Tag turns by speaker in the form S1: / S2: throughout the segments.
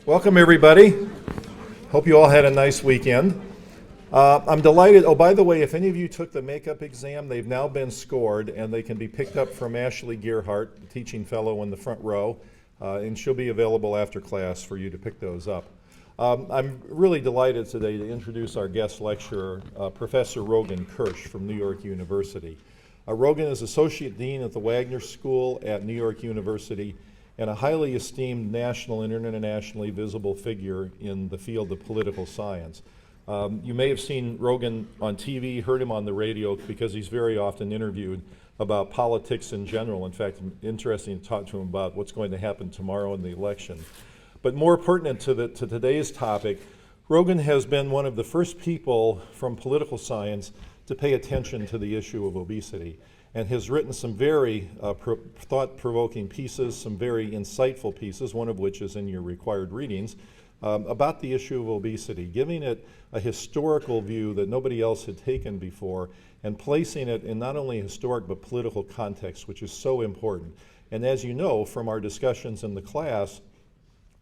S1: Welcome, everybody. Hope you all had a nice weekend. I'm delighted. Oh, by the way, if any of you took the makeup exam, they've now been scored, and they can be picked up from Ashley Gearhart, the teaching fellow in the front row, and she'll be available after class for you to pick those up. I'm really delighted today to introduce our guest lecturer, Professor Rogan Kersh from New York University. Rogan is Associate Dean at the Wagner School at New York University and a highly esteemed national and internationally visible figure in the field of political science. You may have seen Rogan on TV, heard him on the radio, because he's very often interviewed about politics in general. In fact, it's interesting to talk to him about what's going to happen tomorrow in the election. But more pertinent to today's topic, Rogan has been one of the first people from political science to pay attention to the issue of obesity, and has written some very thought-provoking pieces, some very insightful pieces, one of which is in your required readings, about the issue of obesity, giving it a historical view that nobody else had taken before, and placing it in not only historic but political context, which is so important. And as you know from our discussions in the class,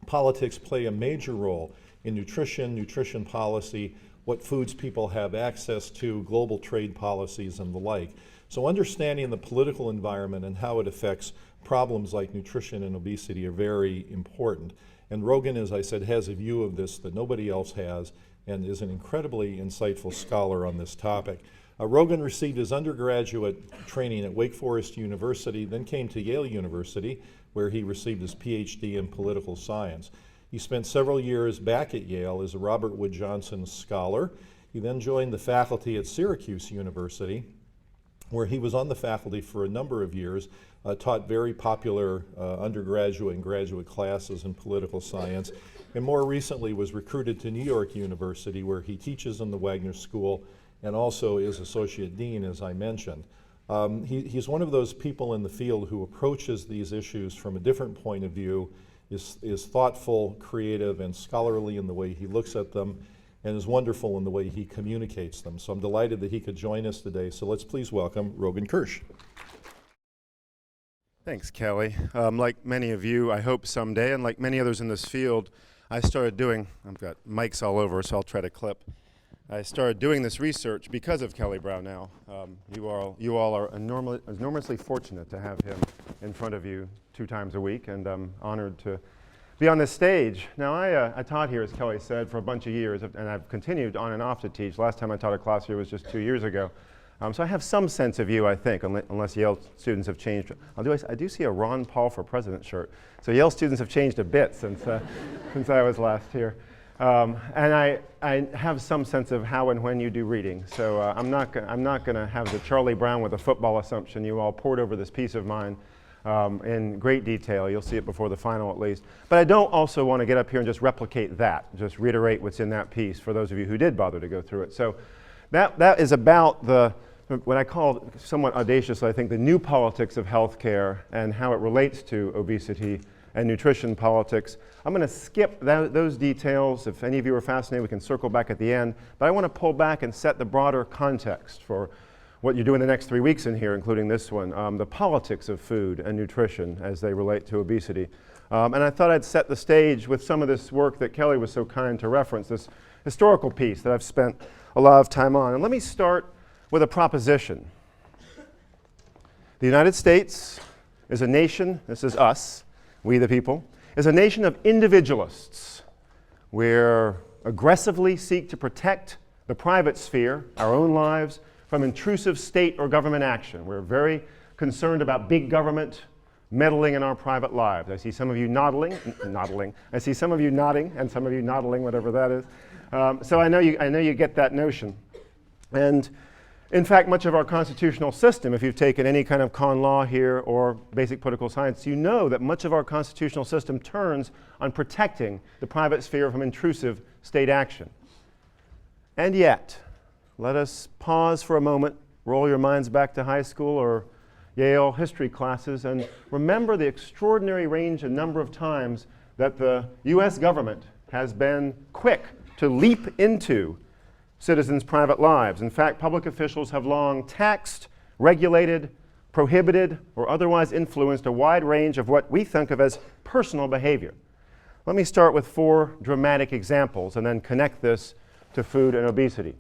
S1: politics play a major role in nutrition policy, what foods people have access to, global trade policies, and the like. So understanding the political environment and how it affects problems like nutrition and obesity are very important. And Rogan, as I said, has a view of this that nobody else has, and is an incredibly insightful scholar on this topic. Rogan received his undergraduate training at Wake Forest University, then came to Yale University, where he received his PhD in political science. He spent several years back at Yale as a Robert Wood Johnson scholar. He then joined the faculty at Syracuse University, where he was on the faculty for a number of years, taught very popular undergraduate and graduate classes in political science, and more recently was recruited to New York University, where he teaches in the Wagner School and also is Associate Dean, as I mentioned. He's one of those people in the field who approaches these issues from a different point of view, is thoughtful, creative, and scholarly in the way he looks at them, and is wonderful in the way he communicates them. So I'm delighted that he could join us today. So let's please welcome Rogan Kersh.
S2: Thanks, Kelly. Like many of you, I hope someday, and like many others in this field, I started doing, I've got mics all over, so I'll try to clip. I started doing this research because of Kelly Brownell. You all are enormously fortunate to have him in front of you 2 times a week, and I'm honored to be on this stage. Now, I taught here, as Kelly said, for a bunch of years, and I've continued on and off to teach. Last time I taught a class here was just 2 years ago. So I have some sense of you, I think, unless Yale students have changed. I do see a Ron Paul for President shirt. So Yale students have changed a bit since I was last here. And I have some sense of how and when you do reading. So I'm not going to have the Charlie Brown with the football assumption. You all poured over this piece of mine in great detail. You'll see it before the final at least. But I don't also want to get up here and just replicate that, just reiterate what's in that piece for those of you who did bother to go through it. So that is about what I call somewhat audaciously, I think, the new politics of healthcare and how it relates to obesity and nutrition politics. I'm going to skip those details. If any of you are fascinated, we can circle back at the end. But I want to pull back and set the broader context for what you do in the next 3 weeks in here, including this one, the politics of food and nutrition as they relate to obesity. And I thought I'd set the stage with some of this work that Kelly was so kind to reference, this historical piece that I've spent a lot of time on. And let me start with a proposition. The United States is a nation, this is us, we the people, is a nation of individualists. We aggressively seek to protect the private sphere, our own lives, from intrusive state or government action. We're very concerned about big government meddling in our private lives. I see some of you nodding. I see some of you nodding and some of you noddling, whatever that is. So I know you get that notion. And in fact, much of our constitutional system, if you've taken any kind of con law here or basic political science, you know that much of our constitutional system turns on protecting the private sphere from intrusive state action. And yet, let us pause for a moment, roll your minds back to high school or Yale history classes, and remember the extraordinary range and number of times that the US government has been quick to leap into citizens' private lives. In fact, public officials have long taxed, regulated, prohibited, or otherwise influenced a wide range of what we think of as personal behavior. Let me start with 4 dramatic examples and then connect this to food and obesity.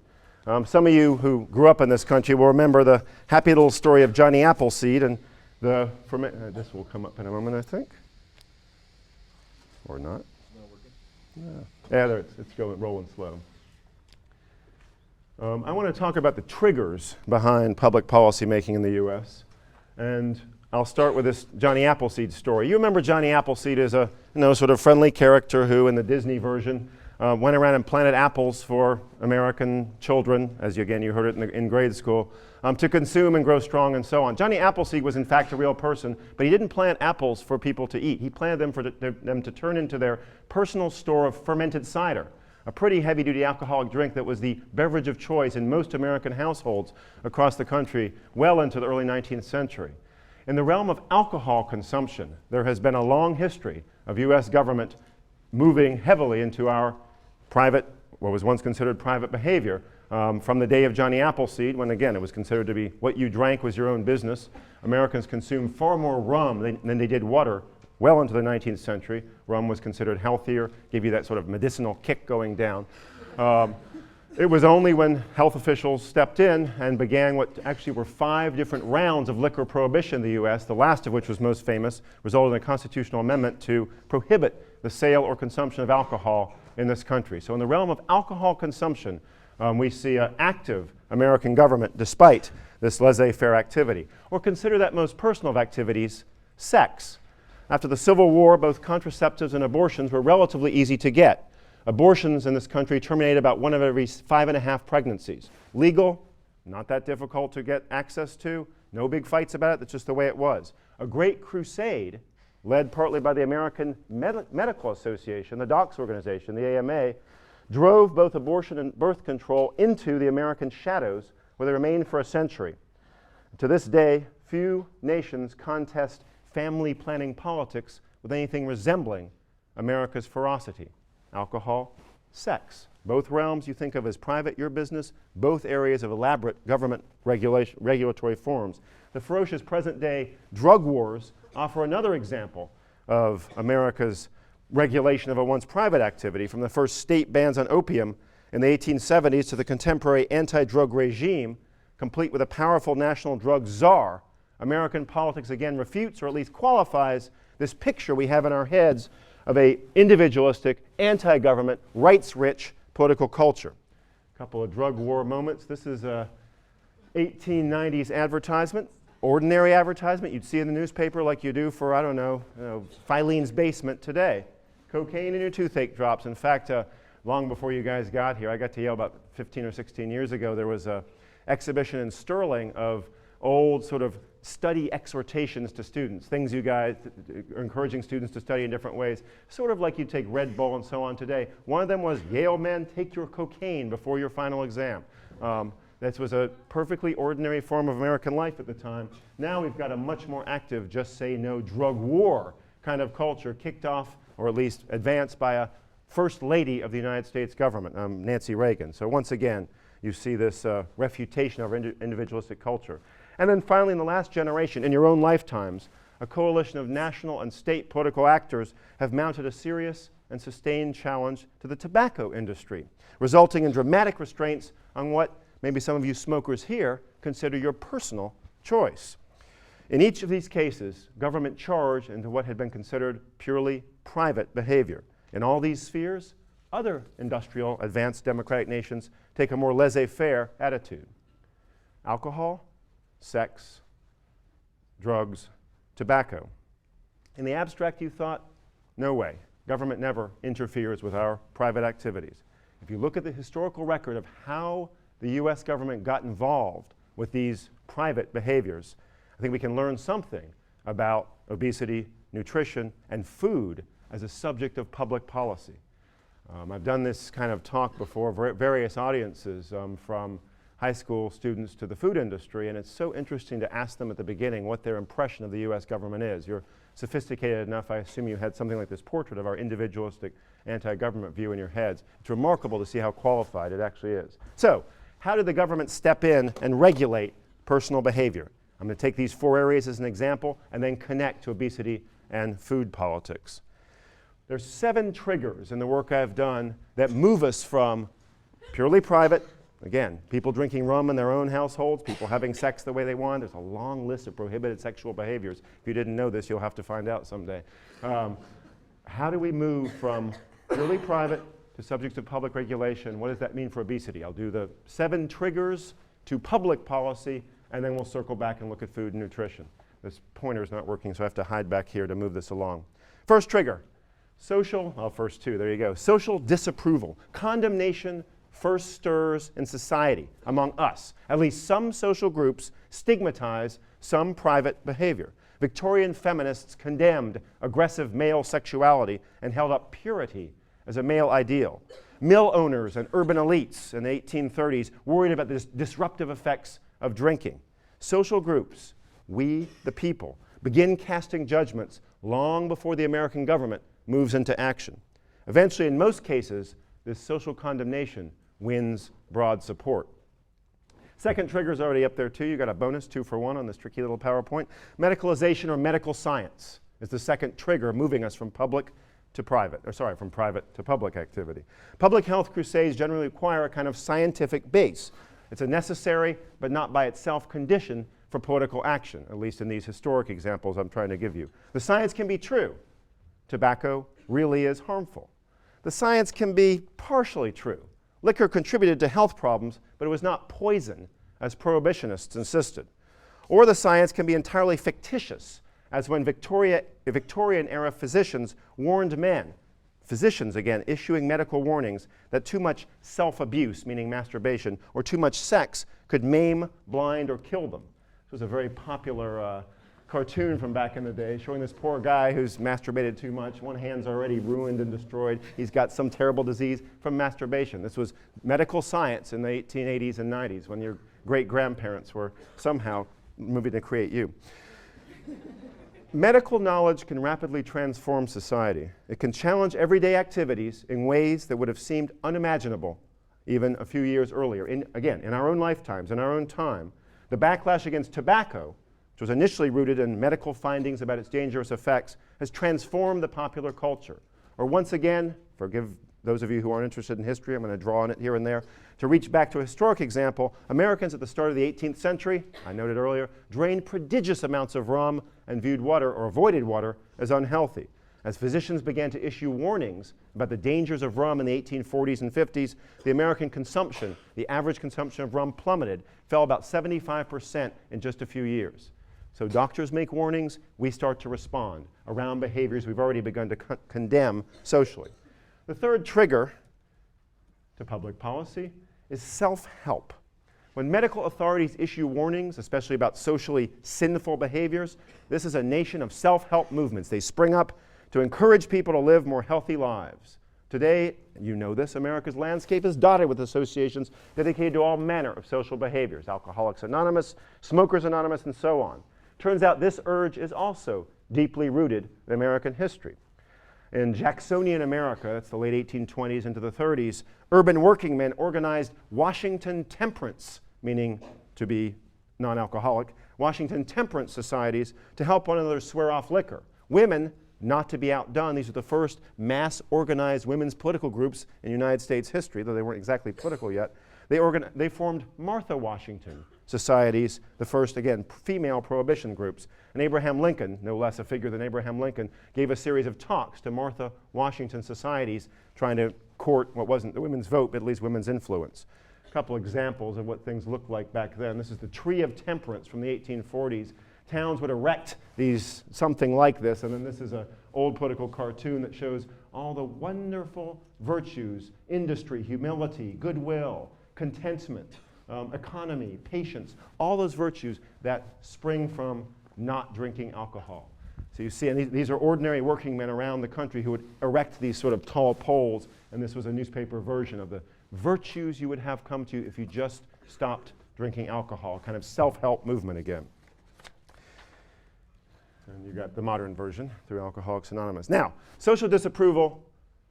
S2: Some of you who grew up in this country will remember the happy little story of Johnny Appleseed and the this will come up in a moment, I think. Or not. Yeah, there it's going rolling slow. I want to talk about the triggers behind public policy making in the U.S. And I'll start with this Johnny Appleseed story. You remember Johnny Appleseed as a sort of friendly character who, in the Disney version, went around and planted apples for American children, as you heard it in grade school, to consume and grow strong and so on. Johnny Appleseed was in fact a real person, but he didn't plant apples for people to eat. He planted them for them to turn into their personal store of fermented cider, a pretty heavy-duty alcoholic drink that was the beverage of choice in most American households across the country well into the early 19th century. In the realm of alcohol consumption, there has been a long history of U.S. government moving heavily into our private, what was once considered private behavior, from the day of Johnny Appleseed, when again it was considered to be what you drank was your own business. Americans consumed far more rum than they did water well into the 19th century. Rum was considered healthier, gave you that sort of medicinal kick going down. It was only when health officials stepped in and began what actually were 5 different rounds of liquor prohibition in the U.S., the last of which was most famous, resulted in a constitutional amendment to prohibit the sale or consumption of alcohol in this country. So in the realm of alcohol consumption, we see an active American government despite this laissez-faire activity. Or consider that most personal of activities, sex. After the Civil War, both contraceptives and abortions were relatively easy to get. Abortions in this country terminate about 1 of every 5.5 pregnancies. Legal, not that difficult to get access to, no big fights about it, that's just the way it was. A great crusade, led partly by the American Medical Association, the docs organization, the AMA, drove both abortion and birth control into the American shadows, where they remained for a century. To this day, few nations contest family planning politics with anything resembling America's ferocity. Alcohol, sex. Both realms you think of as private, your business, both areas of elaborate government regulatory forms. The ferocious present-day drug wars offer another example of America's regulation of a once private activity, from the first state bans on opium in the 1870s to the contemporary anti-drug regime, complete with a powerful national drug czar. American politics again refutes, or at least qualifies, this picture we have in our heads of a individualistic, anti-government, rights-rich political culture. A couple of drug war moments. This is a 1890s advertisement, ordinary advertisement you'd see in the newspaper like you do for, I don't know, Filene's Basement today. Cocaine in your toothache drops. In fact, long before you guys got here, I got to Yale about 15 or 16 years ago, there was an exhibition in Sterling of old sort of study exhortations to students, things you guys are encouraging students to study in different ways, sort of like you take Red Bull and so on today. One of them was, Yale men, take your cocaine before your final exam. This was a perfectly ordinary form of American life at the time. Now we've got a much more active, just say no drug war kind of culture, kicked off, or at least advanced by a First Lady of the United States government, Nancy Reagan. So once again, you see this refutation of individualistic culture. And then finally, in the last generation, in your own lifetimes, a coalition of national and state political actors have mounted a serious and sustained challenge to the tobacco industry, resulting in dramatic restraints on what maybe some of you smokers here consider your personal choice. In each of these cases, government charged into what had been considered purely private behavior. In all these spheres, other industrial, advanced democratic nations take a more laissez-faire attitude. Alcohol, sex, drugs, tobacco. In the abstract, you thought, no way. Government never interferes with our private activities. If you look at the historical record of how the U.S. government got involved with these private behaviors, I think we can learn something about obesity, nutrition, and food as a subject of public policy. I've done this kind of talk before, various audiences, from high school students to the food industry, and it's so interesting to ask them at the beginning what their impression of the U.S. government is. You're sophisticated enough, I assume you had something like this portrait of our individualistic anti-government view in your heads. It's remarkable to see how qualified it actually is. So, how did the government step in and regulate personal behavior? I'm going to take these 4 areas as an example and then connect to obesity and food politics. There's 7 triggers in the work I've done that move us from purely private, again, people drinking rum in their own households, people having sex the way they want. There's a long list of prohibited sexual behaviors. If you didn't know this, you'll have to find out someday. How do we move from purely private to subject to public regulation? What does that mean for obesity? I'll do the 7 triggers to public policy, and then we'll circle back and look at food and nutrition. This pointer's not working, so I have to hide back here to move this along. First trigger, first 2, there you go. Social disapproval. Condemnation first stirs in society among us. At least some social groups stigmatize some private behavior. Victorian feminists condemned aggressive male sexuality and held up purity as a male ideal. Mill owners and urban elites in the 1830s worried about the disruptive effects of drinking. Social groups, we the people, begin casting judgments long before the American government moves into action. Eventually, in most cases, this social condemnation wins broad support. Second trigger is already up there too. You got a bonus 2 for 1 on this tricky little PowerPoint. Medicalization or medical science is the second trigger moving us from private to public activity. Public health crusades generally require a kind of scientific base. It's a necessary, but not by itself, condition for political action, at least in these historic examples I'm trying to give you. The science can be true. Tobacco really is harmful. The science can be partially true. Liquor contributed to health problems, but it was not poison, as prohibitionists insisted. Or the science can be entirely fictitious, as when Victorian-era physicians warned men, physicians again, issuing medical warnings that too much self-abuse, meaning masturbation, or too much sex could maim, blind, or kill them. This was a very popular cartoon from back in the day showing this poor guy who's masturbated too much. One hand's already ruined and destroyed. He's got some terrible disease from masturbation. This was medical science in the 1880s and 90s when your great-grandparents were somehow moving to create you. Medical knowledge can rapidly transform society. It can challenge everyday activities in ways that would have seemed unimaginable even a few years earlier. Again, in our own lifetimes, in our own time, the backlash against tobacco, which was initially rooted in medical findings about its dangerous effects, has transformed the popular culture. Or once again, forgive those of you who aren't interested in history, I'm going to draw on it here and there, to reach back to a historic example, Americans at the start of the 18th century, I noted earlier, drained prodigious amounts of rum and viewed water, or avoided water, as unhealthy. As physicians began to issue warnings about the dangers of rum in the 1840s and 50s, the American consumption, the average consumption of rum plummeted, fell about 75% in just a few years. So doctors make warnings, we start to respond around behaviors we've already begun to condemn socially. The third trigger to public policy is self-help. When medical authorities issue warnings, especially about socially sinful behaviors, this is a nation of self-help movements. They spring up to encourage people to live more healthy lives. Today, you know this, America's landscape is dotted with associations dedicated to all manner of social behaviors, Alcoholics Anonymous, Smokers Anonymous, and so on. Turns out this urge is also deeply rooted in American history. In Jacksonian America, that's the late 1820s into the 30s, urban working men organized Washington temperance, meaning to be non-alcoholic, Washington temperance societies to help one another swear off liquor. Women, not to be outdone, these are the first mass organized women's political groups in United States history, though they weren't exactly political yet. They formed Martha Washington societies, the first, again, female prohibition groups. And Abraham Lincoln, no less a figure than Abraham Lincoln, gave a series of talks to Martha Washington societies trying to court what wasn't the women's vote, but at least women's influence. A couple examples of what things looked like back then. This is the Tree of Temperance from the 1840s. Towns would erect these, something like this, and then this is an old political cartoon that shows all the wonderful virtues, industry, humility, goodwill, contentment, economy, patience, all those virtues that spring from not drinking alcohol. So you see, and these are ordinary working men around the country who would erect these sort of tall poles, and this was a newspaper version of the virtues you would have come to if you just stopped drinking alcohol, kind of self-help movement again. And you got the modern version through Alcoholics Anonymous. Now, social disapproval,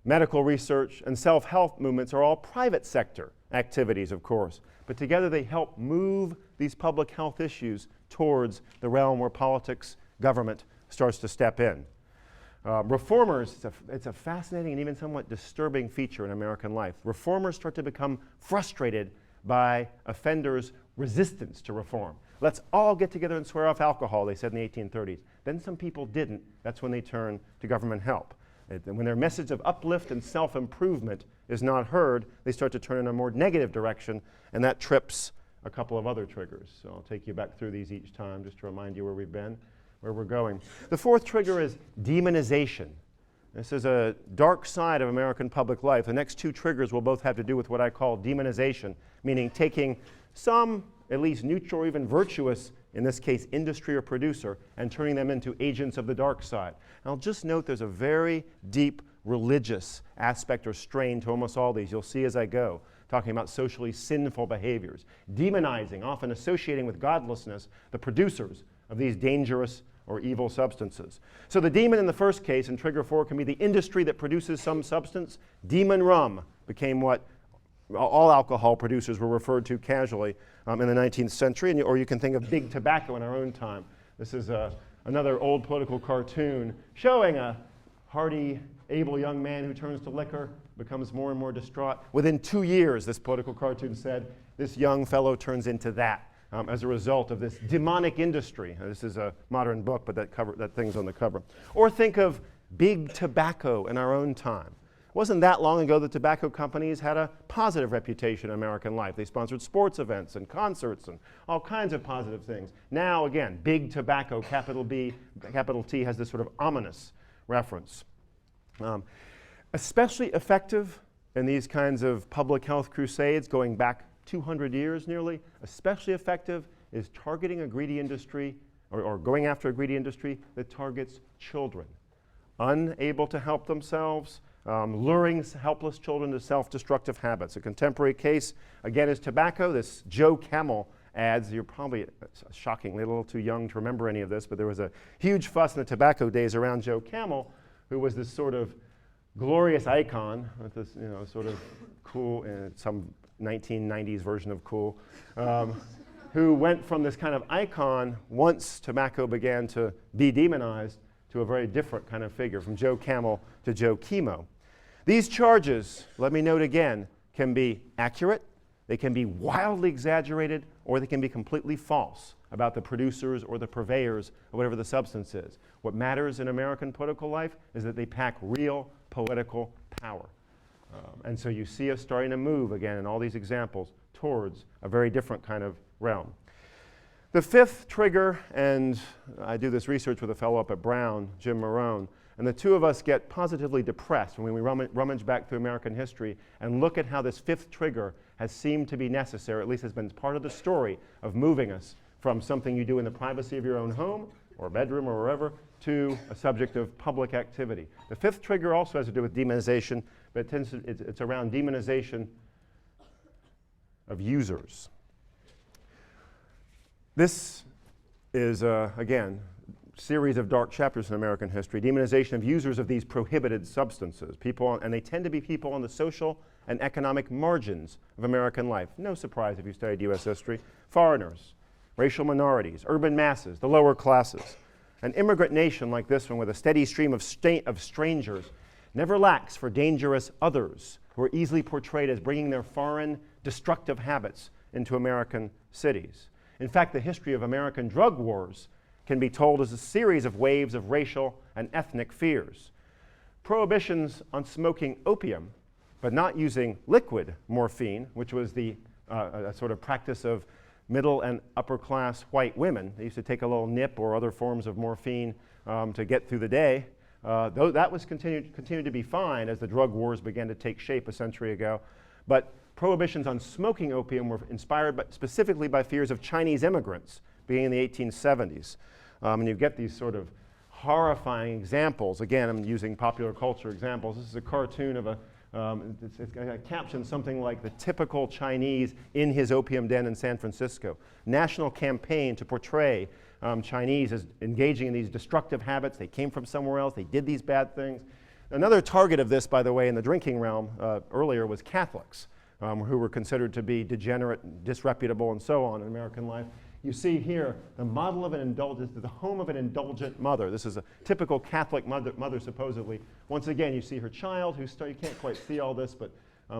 S2: medical research, and self-help movements are all private sector activities, of course. But together they help move these public health issues towards the realm where politics, government starts to step in. Reformers, it's a fascinating and even somewhat disturbing feature in American life. Reformers start to become frustrated by offenders' resistance to reform. Let's all get together and swear off alcohol, they said in the 1830s. Then some people didn't. That's when they turned to government help. When their message of uplift and self-improvement is not heard, they start to turn in a more negative direction, and that trips a couple of other triggers. So I'll take you back through these each time just to remind you where we've been, where we're going. The fourth trigger is demonization. This is a dark side of American public life. The next two triggers will both have to do with what I call demonization, meaning taking some, at least neutral or even virtuous, in this case industry or producer, and turning them into agents of the dark side. And I'll just note there's a very deep religious aspect or strain to almost all these. You'll see as I go, talking about socially sinful behaviors, demonizing, often associating with godlessness, the producers of these dangerous or evil substances. So the demon in the first case, in trigger 4, can be the industry that produces some substance. Demon rum became what all alcohol producers were referred to casually in the 19th century, or you can think of big tobacco in our own time. This is another old political cartoon showing a hardy, able young man who turns to liquor, becomes more and more distraught. Within 2 years, this political cartoon said, this young fellow turns into that as a result of this demonic industry. This is a modern book, but that thing's on the cover. Or think of big tobacco in our own time. It wasn't that long ago that tobacco companies had a positive reputation in American life. They sponsored sports events and concerts and all kinds of positive things. Now, again, big tobacco, capital B, capital T, has this sort of ominous reference. Especially effective in these kinds of public health crusades going back 200 years nearly, especially effective is targeting a greedy industry or going after a greedy industry that targets children, unable to help themselves, luring helpless children to self-destructive habits. A contemporary case, again, is tobacco. This Joe Camel ads, you're probably shockingly a little too young to remember any of this, but there was a huge fuss in the tobacco days around Joe Camel, who was this sort of glorious icon, with this, sort of cool, some 1990s version of cool, who went from this kind of icon once tobacco began to be demonized to a very different kind of figure, from Joe Camel to Joe Chemo. These charges, let me note again, can be accurate, they can be wildly exaggerated, or they can be completely false about the producers or the purveyors of whatever the substance is. What matters in American political life is that they pack real political power. And so you see us starting to move again in all these examples towards a very different kind of realm. The fifth trigger, and I do this research with a fellow up at Brown, Jim Marone, and the two of us get positively depressed when we rummage back through American history and look at how this fifth trigger has seemed to be necessary, at least has been part of the story of moving us from something you do in the privacy of your own home or bedroom or wherever to a subject of public activity. The fifth trigger also has to do with demonization, but it's around demonization of users. This is, again, series of dark chapters in American history, demonization of users of these prohibited substances. And they tend to be people on the social and economic margins of American life. No surprise if you studied U.S. history. Foreigners, racial minorities, urban masses, the lower classes. An immigrant nation like this one with a steady stream of strangers never lacks for dangerous others who are easily portrayed as bringing their foreign destructive habits into American cities. In fact, the history of American drug wars can be told as a series of waves of racial and ethnic fears. Prohibitions on smoking opium, but not using liquid morphine, which was the a sort of practice of middle and upper class white women. They used to take a little nip or other forms of morphine to get through the day. Though that was continued to be fine as the drug wars began to take shape a century ago. But prohibitions on smoking opium were inspired specifically by fears of Chinese immigrants beginning in the 1870s. And you get these sort of horrifying examples. Again, I'm using popular culture examples. This is a cartoon of it captions something like the typical Chinese in his opium den in San Francisco. National campaign to portray Chinese as engaging in these destructive habits. They came from somewhere else. They did these bad things. Another target of this, by the way, in the drinking realm earlier was Catholics, who were considered to be degenerate, disreputable, and so on in American life. You see here the model of an indulgent, the home of an indulgent mother. This is a typical Catholic mother supposedly. Once again, you see her child, who you can't quite see all this, but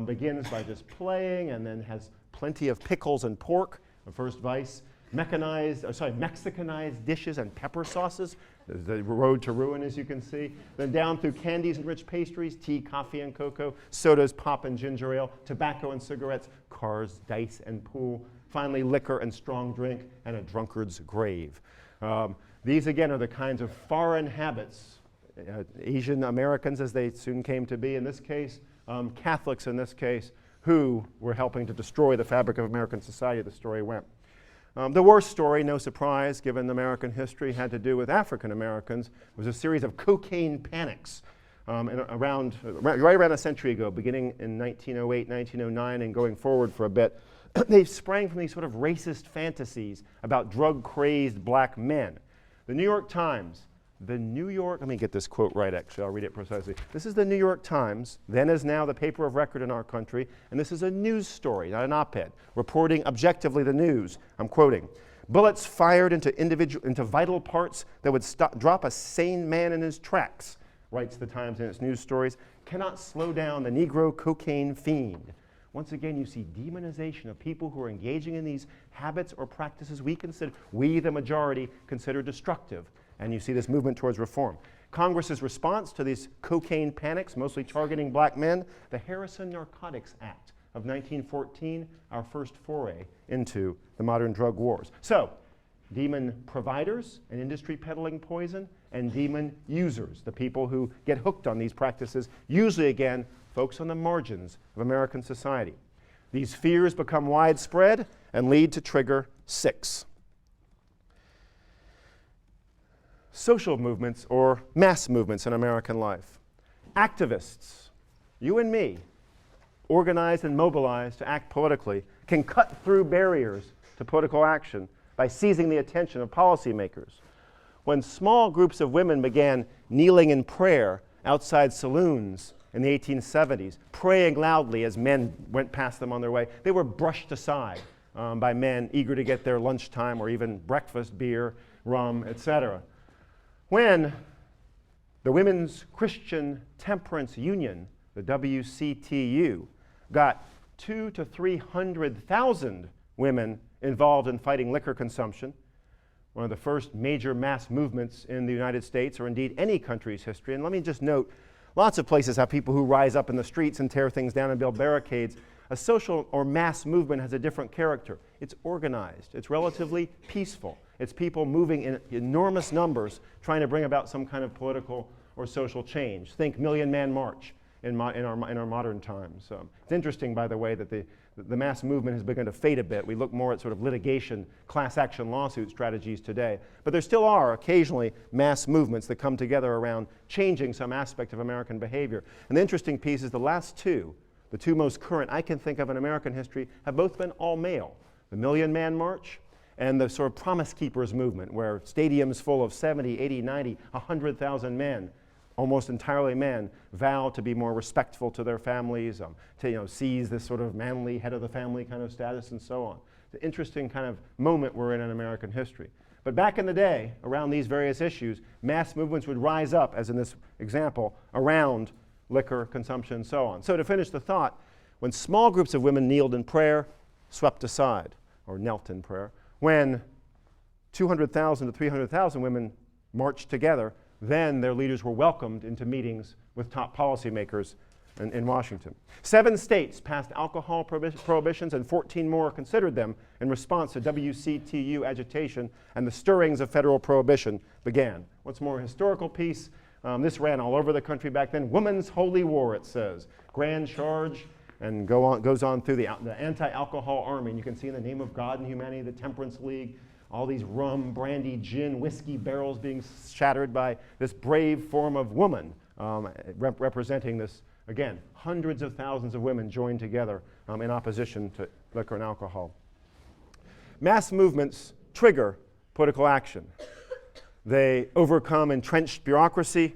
S2: begins by just playing and then has plenty of pickles and pork, the first vice. Mexicanized dishes and pepper sauces, the road to ruin, as you can see. Then down through candies and rich pastries, tea, coffee, and cocoa, sodas, pop, and ginger ale, tobacco and cigarettes, cars, dice, and pool. Finally, liquor and strong drink, and a drunkard's grave. These, again, are the kinds of foreign habits, Asian Americans, as they soon came to be in this case, Catholics in this case, who were helping to destroy the fabric of American society, the story went. The worst story, no surprise, given American history, had to do with African Americans. It was a series of cocaine panics right around a century ago, beginning in 1908, 1909, and going forward for a bit. They sprang from these sort of racist fantasies about drug-crazed black men. The New York Times, let me get this quote right, actually, I'll read it precisely. This is the New York Times, then as now the paper of record in our country, and this is a news story, not an op-ed, reporting objectively the news. I'm quoting, "Bullets fired into vital parts that would drop a sane man in his tracks," writes the Times in its news stories, "cannot slow down the Negro cocaine fiend." Once again, you see demonization of people who are engaging in these habits or practices we, the majority, consider destructive. And you see this movement towards reform. Congress's response to these cocaine panics, mostly targeting black men, the Harrison Narcotics Act of 1914, our first foray into the modern drug wars. So, demon providers and industry peddling poison, and demon users, the people who get hooked on these practices, usually, again, folks on the margins of American society. These fears become widespread and lead to trigger 6. Social movements or mass movements in American life. Activists, you and me, organized and mobilized to act politically, can cut through barriers to political action by seizing the attention of policymakers. When small groups of women began kneeling in prayer outside saloons in the 1870s, praying loudly as men went past them on their way, they were brushed aside by men eager to get their lunchtime or even breakfast, beer, rum, etc. When the Women's Christian Temperance Union, the WCTU, got 200,000 to 300,000 women involved in fighting liquor consumption, one of the first major mass movements in the United States, or indeed any country's history. And let me just note, lots of places have people who rise up in the streets and tear things down and build barricades. A social or mass movement has a different character. It's organized. It's relatively peaceful. It's people moving in enormous numbers trying to bring about some kind of political or social change. Think Million Man March in our modern times. It's interesting, by the way, that the mass movement has begun to fade a bit. We look more at sort of litigation, class action lawsuit strategies today. But there still are occasionally mass movements that come together around changing some aspect of American behavior. And the interesting piece is the last two, the two most current I can think of in American history, have both been all male. The Million Man March and the sort of Promise Keepers movement, where stadiums full of 70, 80, 90, 100,000 men, almost entirely men, vow to be more respectful to their families, to seize this sort of manly head of the family kind of status and so on. It's an interesting kind of moment we're in American history. But back in the day, around these various issues, mass movements would rise up, as in this example, around liquor consumption and so on. So to finish the thought, when small groups of women kneeled in prayer, swept aside, or knelt in prayer, when 200,000 to 300,000 women marched together, then their leaders were welcomed into meetings with top policymakers in Washington. 7 states passed alcohol prohibitions, and 14 more considered them in response to WCTU agitation, and the stirrings of federal prohibition began. What's more, a historical piece, this ran all over the country back then. Woman's Holy War, it says. Grand charge, and goes on through the anti-alcohol army. And you can see in the name of God and humanity, the Temperance League, all these rum, brandy, gin, whiskey barrels being shattered by this brave form of woman, representing this, again, hundreds of thousands of women joined together in opposition to liquor and alcohol. Mass movements trigger political action. They overcome entrenched bureaucracy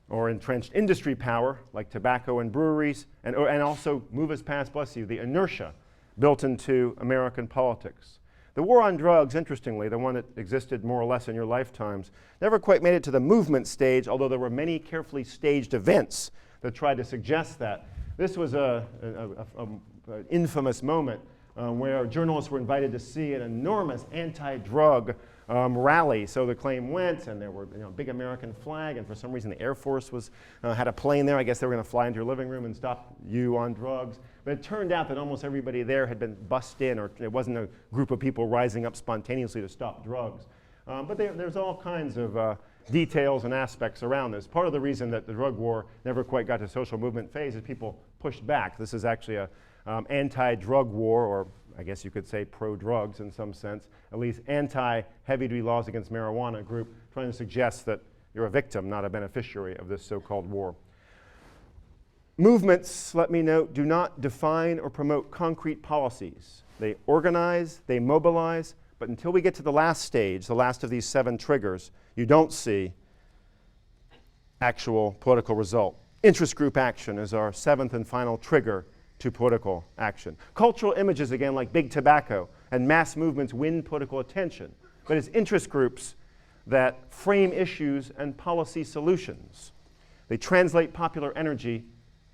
S2: or entrenched industry power, like tobacco and breweries, and also move us past, bless you, the inertia built into American politics. The war on drugs, interestingly, the one that existed more or less in your lifetimes, never quite made it to the movement stage, although there were many carefully staged events that tried to suggest that. This was an infamous moment where journalists were invited to see an enormous anti-drug rally. So the claim went, and there were a big American flag, and for some reason the Air Force had a plane there. I guess they were going to fly into your living room and stop you on drugs. But it turned out that almost everybody there had been bussed in, or it wasn't a group of people rising up spontaneously to stop drugs. But there's all kinds of details and aspects around this. Part of the reason that the drug war never quite got to social movement phase is people pushed back. This is actually a anti-drug war, or I guess you could say pro-drugs in some sense, at least anti-heavy-duty laws against marijuana group trying to suggest that you're a victim, not a beneficiary of this so-called war. Movements, let me note, do not define or promote concrete policies. They organize, they mobilize, but until we get to the last stage, the last of these 7 triggers, you don't see actual political result. Interest group action is our 7th and final trigger to political action. Cultural images, again, like big tobacco and mass movements win political attention, but it's interest groups that frame issues and policy solutions. They translate popular energy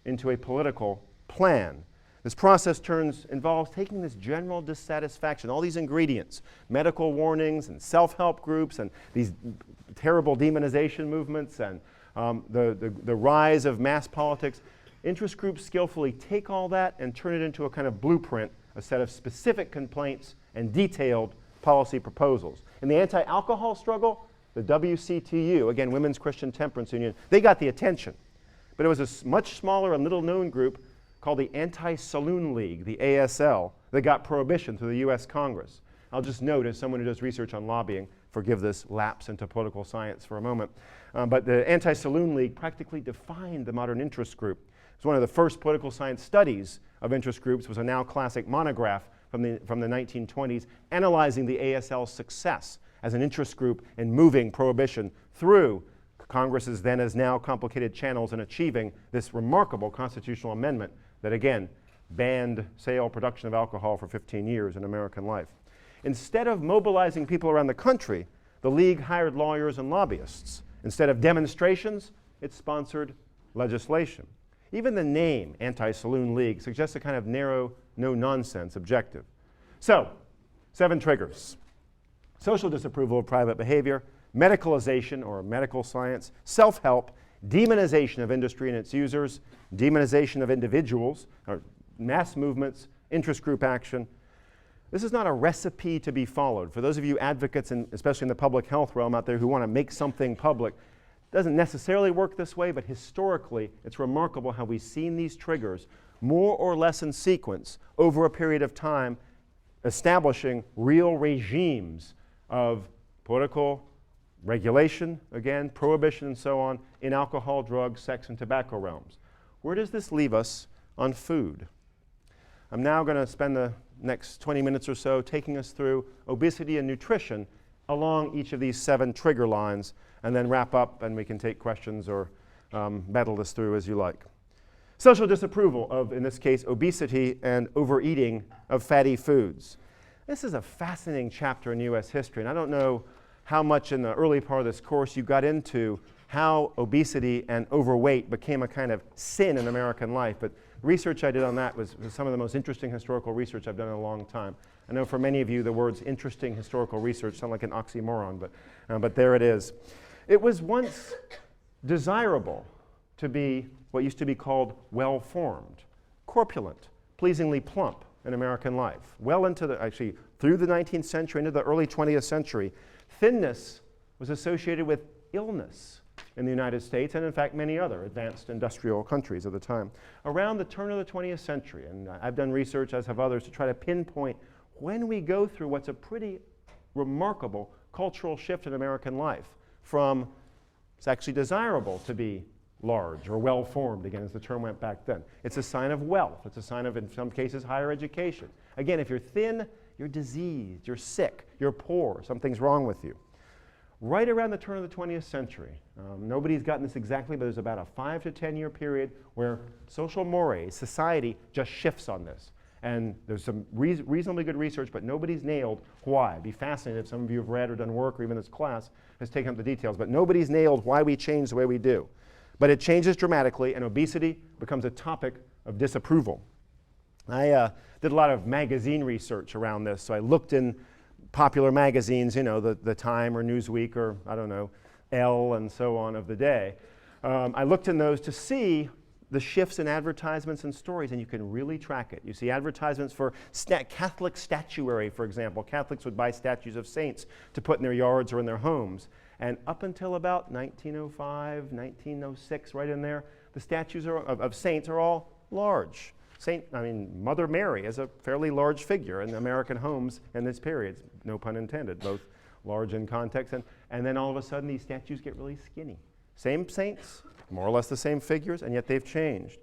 S2: into a political plan. This process involves taking this general dissatisfaction, all these ingredients, medical warnings and self-help groups and these terrible demonization movements and the rise of mass politics. Interest groups skillfully take all that and turn it into a kind of blueprint, a set of specific complaints and detailed policy proposals. In the anti-alcohol struggle, the WCTU, again, Women's Christian Temperance Union, they got the attention. But it was a much smaller and little-known group called the Anti-Saloon League, the ASL, that got prohibition through the US Congress. I'll just note, as someone who does research on lobbying, forgive this lapse into political science for a moment, but the Anti-Saloon League practically defined the modern interest group. It's one of the first political science studies of interest groups. It was a now classic monograph from the 1920s analyzing the ASL's success as an interest group in moving prohibition through Congress's then as now complicated channels in achieving this remarkable constitutional amendment that, again, banned sale, production of alcohol for 15 years in American life. Instead of mobilizing people around the country, the League hired lawyers and lobbyists. Instead of demonstrations, it sponsored legislation. Even the name Anti-Saloon League suggests a kind of narrow, no-nonsense objective. So, 7 triggers. Social disapproval of private behavior, medicalization or medical science, self-help, demonization of industry and its users, demonization of individuals, or mass movements, interest group action. This is not a recipe to be followed. For those of you advocates, especially in the public health realm out there who want to make something public, it doesn't necessarily work this way, but historically it's remarkable how we've seen these triggers more or less in sequence over a period of time, establishing real regimes of political regulation, again, prohibition and so on, in alcohol, drugs, sex, and tobacco realms. Where does this leave us on food? I'm now going to spend the next 20 minutes or so taking us through obesity and nutrition along each of these 7 trigger lines, and then wrap up and we can take questions or battle this through as you like. Social disapproval of, in this case, obesity and overeating of fatty foods. This is a fascinating chapter in US history, and I don't know how much in the early part of this course you got into how obesity and overweight became a kind of sin in American life. But research I did on that was some of the most interesting historical research I've done in a long time. I know for many of you the words interesting historical research sound like an oxymoron, but there it is. It was once desirable to be what used to be called well-formed, corpulent, pleasingly plump in American life. Well into actually through the 19th century into the early 20th century, thinness was associated with illness in the United States and, in fact, many other advanced industrial countries of the time. Around the turn of the 20th century, and I've done research, as have others, to try to pinpoint when we go through what's a pretty remarkable cultural shift in American life from it's actually desirable to be large or well-formed, again, as the term went back then. It's a sign of wealth. It's a sign of, in some cases, higher education. Again, if you're thin, you're diseased, you're sick, you're poor, something's wrong with you. Right around the turn of the 20th century, nobody's gotten this exactly, but there's about a 5 to 10 year period where social mores, society, just shifts on this. And there's some reasonably good research, but nobody's nailed why. I'd be fascinated if some of you have read or done work, or even this class has taken up the details, but nobody's nailed why we change the way we do. But it changes dramatically, and obesity becomes a topic of disapproval. I did a lot of magazine research around this, so I looked in popular magazines, you know, the Time or Newsweek or, I don't know, Elle and so on of the day. I looked in those to see the shifts in advertisements and stories, and you can really track it. You see advertisements for Catholic statuary, for example. Catholics would buy statues of saints to put in their yards or in their homes. And up until about 1905, 1906, right in there, the statues of saints are all large. Mother Mary is a fairly large figure in American homes in this period. No pun intended, both large in context. And then all of a sudden, these statues get really skinny. Same saints, more or less the same figures, and yet they've changed.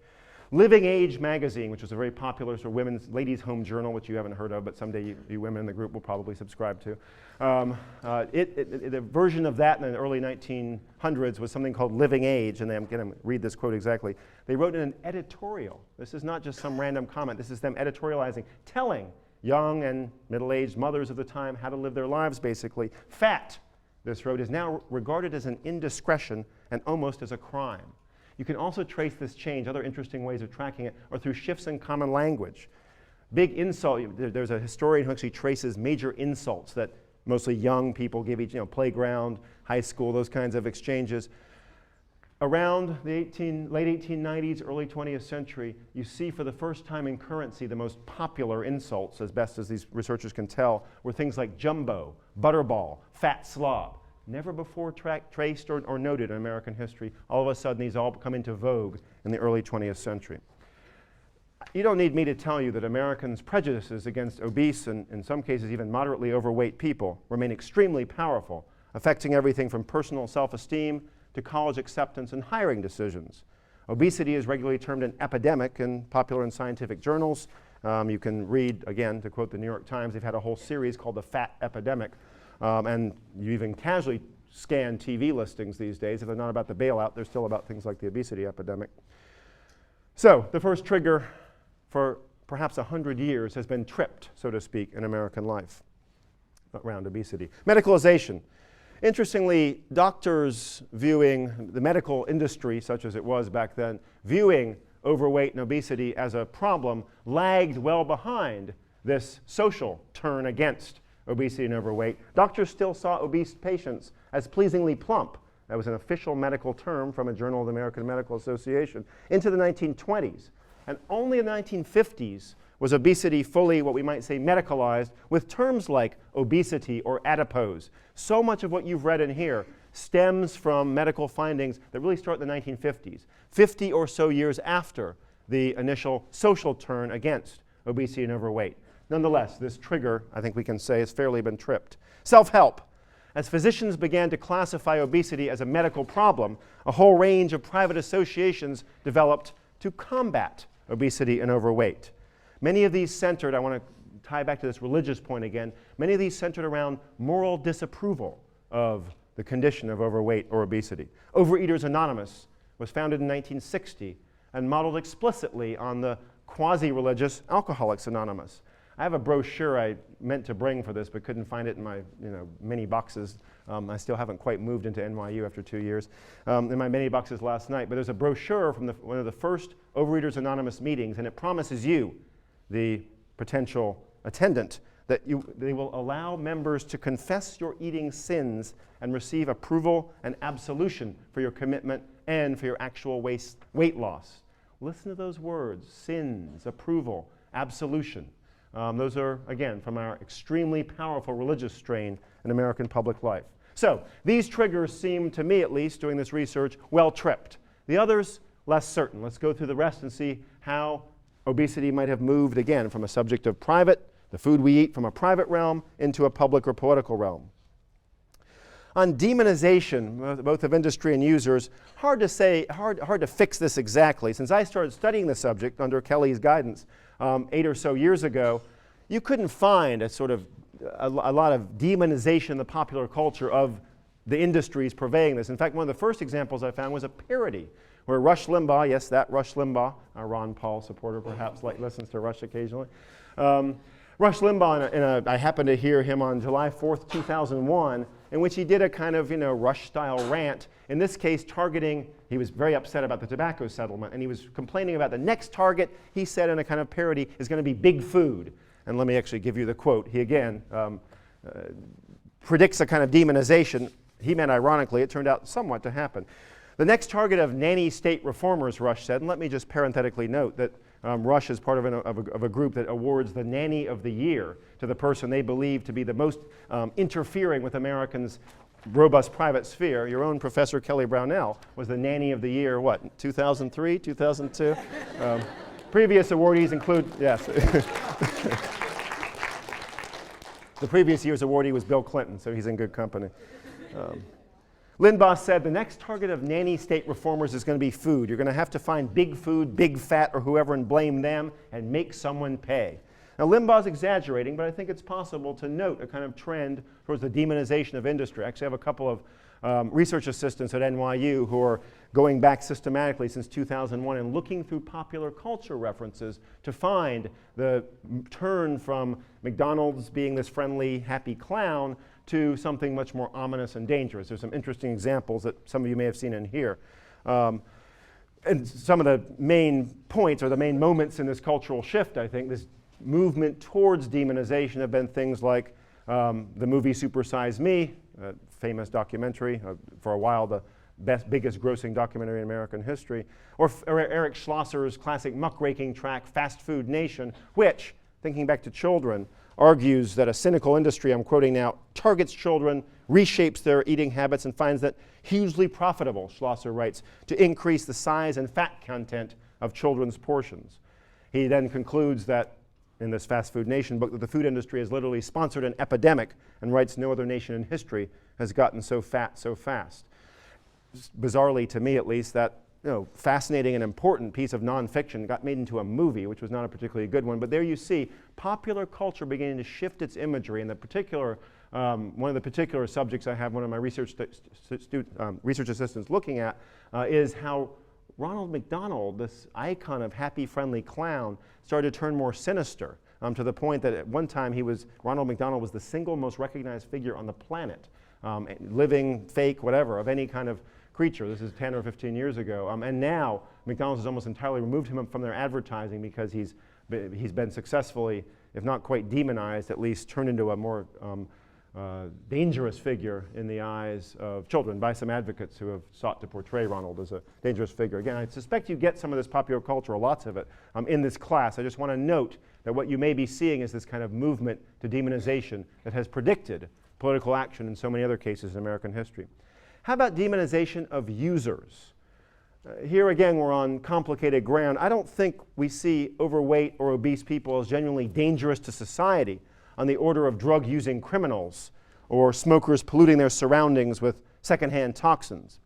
S2: Living Age magazine, which was a very popular sort of women's ladies' home journal, which you haven't heard of, but someday you women in the group will probably subscribe to. The version of that in the early 1900s was something called Living Age, and I'm going to read this quote exactly. They wrote in an editorial. This is not just some random comment. This is them editorializing, telling young and middle-aged mothers of the time how to live their lives, basically. Fat, this wrote, is now regarded as an indiscretion and almost as a crime. You can also trace this change, other interesting ways of tracking it, or through shifts in common language. Big insult, there's a historian who actually traces major insults that mostly young people give each, playground, high school, those kinds of exchanges. Around the late 1890s, early 20th century, you see for the first time in currency the most popular insults, as best as these researchers can tell, were things like jumbo, butterball, fat slob. Never before traced or noted in American history. All of a sudden, these all come into vogue in the early 20th century. You don't need me to tell you that Americans' prejudices against obese and, in some cases, even moderately overweight people remain extremely powerful, affecting everything from personal self-esteem to college acceptance and hiring decisions. Obesity is regularly termed an epidemic in popular and scientific journals. You can read, again, to quote the New York Times, they've had a whole series called The Fat Epidemic. And you even casually scan TV listings these days. If they're not about the bailout, they're still about things like the obesity epidemic. So the first trigger for perhaps 100 years has been tripped, so to speak, in American life around obesity. Medicalization. Interestingly, doctors viewing the medical industry, such as it was back then, viewing overweight and obesity as a problem, lagged well behind this social turn against obesity and overweight. Doctors still saw obese patients as pleasingly plump. That was an official medical term from a Journal of the American Medical Association into the 1920s. And only in the 1950s was obesity fully, what we might say, medicalized with terms like obesity or adipose. So much of what you've read in here stems from medical findings that really start in the 1950s, 50 or so years after the initial social turn against obesity and overweight. Nonetheless, this trigger, I think we can say, has fairly been tripped. Self-help. As physicians began to classify obesity as a medical problem, a whole range of private associations developed to combat obesity and overweight. Many of these centered, I want to tie back to this religious point again, many of these centered around moral disapproval of the condition of overweight or obesity. Overeaters Anonymous was founded in 1960 and modeled explicitly on the quasi-religious Alcoholics Anonymous. I have a brochure I meant to bring for this, but couldn't find it in my many boxes. I still haven't quite moved into NYU after 2 years. In my many boxes last night, but there's a brochure from one of the first Overeaters Anonymous meetings, and it promises you, the potential attendant, that they will allow members to confess your eating sins and receive approval and absolution for your commitment and for your actual weight loss. Listen to those words: sins, approval, absolution. Those are, again, from our extremely powerful religious strain in American public life. So these triggers seem, to me at least, doing this research, well tripped. The others, less certain. Let's go through the rest and see how obesity might have moved, again, from a subject of private, the food we eat, from a private realm into a public or political realm. On demonization, both of industry and users, hard to fix this exactly. Since I started studying the subject under Kelly's guidance 8 or so years ago, you couldn't find a lot of demonization in the popular culture of the industries purveying this. In fact, one of the first examples I found was a parody where Rush Limbaugh, yes, that Rush Limbaugh, a Ron Paul supporter perhaps, listens to Rush occasionally. Rush Limbaugh, I happened to hear him on July 4th, 2001, in which he did a kind of, Rush-style rant, in this case targeting, he was very upset about the tobacco settlement, and he was complaining about the next target, he said in a kind of parody, is going to be big food. And let me actually give you the quote. He again predicts a kind of demonization. He meant ironically, it turned out somewhat to happen. The next target of nanny state reformers, Rush said, and let me just parenthetically note that Rush is part of a group that awards the Nanny of the Year to the person they believe to be the most interfering with Americans' robust private sphere. Your own Professor Kelly Brownell was the Nanny of the Year, what, 2003, 2002? Previous awardees include, yes. The previous year's awardee was Bill Clinton, so he's in good company. Limbaugh said the next target of nanny state reformers is going to be food. You're going to have to find big food, big fat, or whoever and blame them and make someone pay. Now Limbaugh's exaggerating, but I think it's possible to note a kind of trend towards the demonization of industry. I actually have a couple of research assistants at NYU who are going back systematically since 2001 and looking through popular culture references to find the turn from McDonald's being this friendly, happy clown to something much more ominous and dangerous. There's some interesting examples that some of you may have seen in here. And some of the main points or the main moments in this cultural shift, I think, this movement towards demonization have been things like the movie Super Size Me, a famous documentary, for a while the biggest grossing documentary in American history, or Eric Schlosser's classic muckraking track, Fast Food Nation, which, thinking back to children, argues that a cynical industry, I'm quoting now, targets children, reshapes their eating habits, and finds that hugely profitable, Schlosser writes, to increase the size and fat content of children's portions. He then concludes that, in this Fast Food Nation book, that the food industry has literally sponsored an epidemic, and writes no other nation in history has gotten so fat so fast. Bizarrely, to me at least, that fascinating and important piece of nonfiction got made into a movie, which was not a particularly good one. But there you see popular culture beginning to shift its imagery. And the particular, one of the particular subjects I have one of my research assistants looking at is how Ronald McDonald, this icon of happy, friendly clown, started to turn more sinister to the point that at one time Ronald McDonald was the single most recognized figure on the planet, living, fake, whatever, of any kind of creature. This is 10 or 15 years ago. And now McDonald's has almost entirely removed him from their advertising because he's been successfully, if not quite demonized, at least turned into a more dangerous figure in the eyes of children by some advocates who have sought to portray Ronald as a dangerous figure. Again, I suspect you get some of this popular culture, lots of it, in this class. I just want to note that what you may be seeing is this kind of movement to demonization that has predicted political action in so many other cases in American history. How about demonization of users? Here again, we're on complicated ground. I don't think we see overweight or obese people as genuinely dangerous to society on the order of drug-using criminals or smokers polluting their surroundings with secondhand toxins.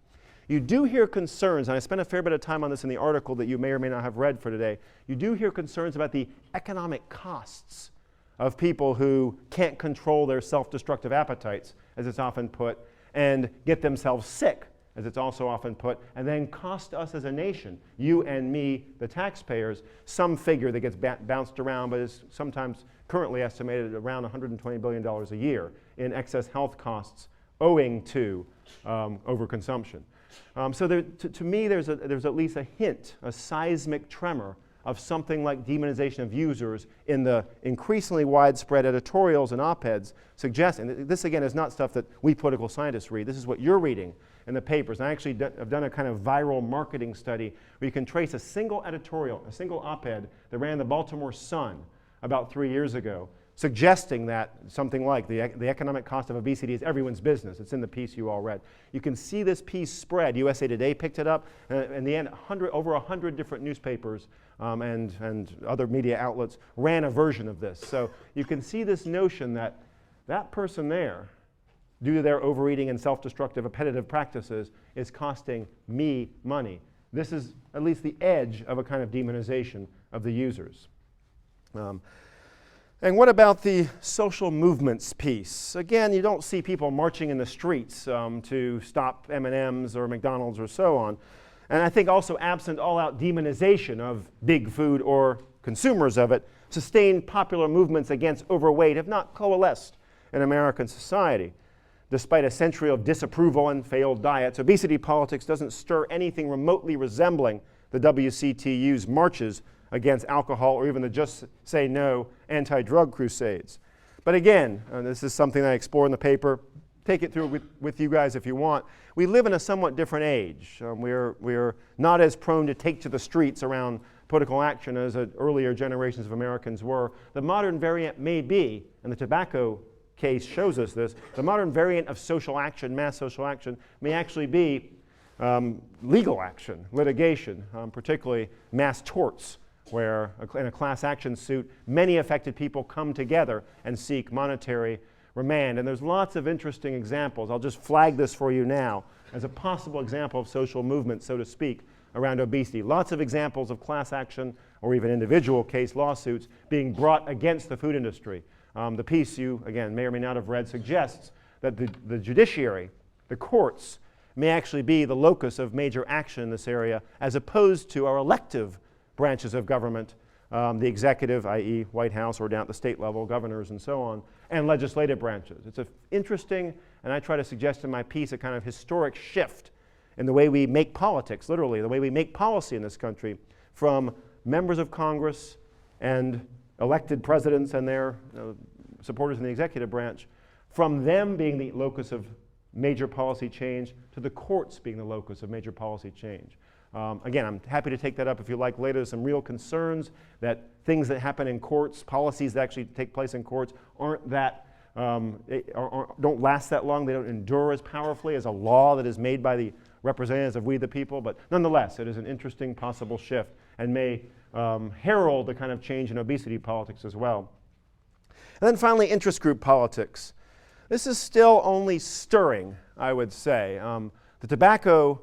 S2: You do hear concerns, and I spent a fair bit of time on this in the article that you may or may not have read for today. You do hear concerns about the economic costs of people who can't control their self-destructive appetites, as it's often put, and get themselves sick, as it's also often put, and then cost us as a nation, you and me, the taxpayers, some figure that gets bounced around, but is sometimes currently estimated at around $120 billion a year in excess health costs owing to overconsumption. So to me, there's at least a hint, a seismic tremor of something like demonization of users in the increasingly widespread editorials and op-eds suggesting. This, again, is not stuff that we political scientists read. This is what you're reading in the papers. And I actually have done a kind of viral marketing study where you can trace a single editorial, a single op-ed that ran in the Baltimore Sun about 3 years ago, suggesting that something like the economic cost of obesity is everyone's business. It's in the piece you all read. You can see this piece spread. USA Today picked it up. In the end, over 100 different newspapers and other media outlets ran a version of this. So you can see this notion that that person there, due to their overeating and self-destructive appetitive practices, is costing me money. This is at least the edge of a kind of demonization of the users. And what about the social movements piece? Again, you don't see people marching in the streets to stop M&Ms or McDonald's or so on. And I think also absent all-out demonization of big food or consumers of it, sustained popular movements against overweight have not coalesced in American society. Despite a century of disapproval and failed diets, obesity politics doesn't stir anything remotely resembling the WCTU's marches against alcohol or even the Just Say No anti-drug crusades. But again, this is something I explore in the paper. Take it through with you guys if you want. We live in a somewhat different age. We're not as prone to take to the streets around political action as earlier generations of Americans were. The modern variant may be, and the tobacco case shows us this, the modern variant of social action, mass social action, may actually be legal action, litigation, particularly mass torts, where in a class action suit, many affected people come together and seek monetary remand. And there's lots of interesting examples. I'll just flag this for you now as a possible example of social movement, so to speak, around obesity. Lots of examples of class action or even individual case lawsuits being brought against the food industry. The piece you, again, may or may not have read suggests that the judiciary, the courts, may actually be the locus of major action in this area as opposed to our elective branches of government, the executive, i.e. White House, or down at the state level, governors and so on, and legislative branches. It's an interesting, and I try to suggest in my piece, a kind of historic shift in the way we make politics, literally, the way we make policy in this country, from members of Congress and elected presidents and their supporters in the executive branch, from them being the locus of major policy change to the courts being the locus of major policy change. Again, I'm happy to take that up if you like later. There's some real concerns that things that happen in courts, policies that actually take place in courts, aren't that, don't last that long. They don't endure as powerfully as a law that is made by the representatives of we the people. But nonetheless, it is an interesting possible shift and may herald the kind of change in obesity politics as well. And then finally, interest group politics. This is still only stirring, I would say. The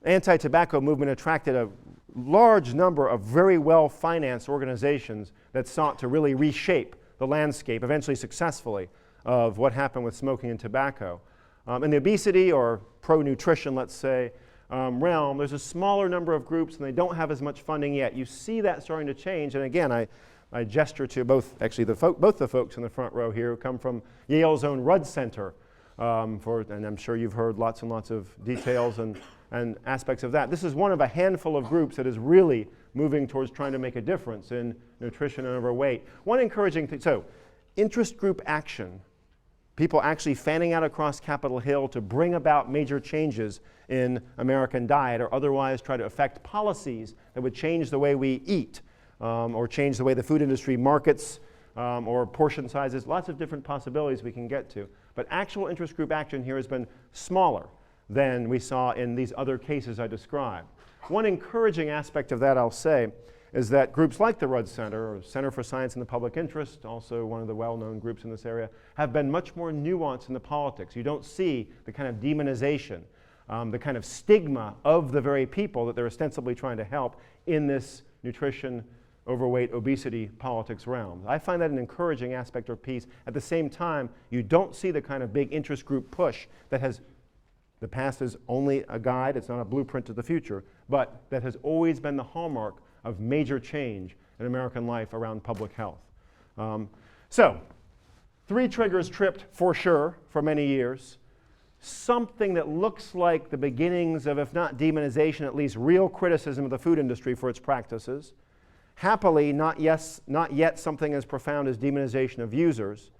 S2: anti-tobacco movement attracted a large number of very well-financed organizations that sought to really reshape the landscape, eventually successfully, of what happened with smoking and tobacco. In the obesity or pro-nutrition, let's say, realm, there's a smaller number of groups and they don't have as much funding yet. You see that starting to change, and again, I gesture to both the folks in the front row here who come from Yale's own Rudd Center, and I'm sure you've heard lots and lots of details and aspects of that. This is one of a handful of groups that is really moving towards trying to make a difference in nutrition and overweight. One encouraging thing, so interest group action, people actually fanning out across Capitol Hill to bring about major changes in American diet or otherwise try to affect policies that would change the way we eat or change the way the food industry markets or portion sizes, lots of different possibilities we can get to. But actual interest group action here has been smaller than we saw in these other cases I described. One encouraging aspect of that, I'll say, is that groups like the Rudd Center, or Center for Science in the Public Interest, also one of the well-known groups in this area, have been much more nuanced in the politics. You don't see the kind of demonization, the kind of stigma of the very people that they're ostensibly trying to help in this nutrition, overweight, obesity politics realm. I find that an encouraging aspect or piece. At the same time, you don't see the kind of big interest group push that has, the past is only a guide, it's not a blueprint to the future, but that has always been the hallmark of major change in American life around public health. So, 3 triggers tripped for sure for many years. Something that looks like the beginnings of, if not demonization, at least real criticism of the food industry for its practices. Happily, not yet something as profound as demonization of users.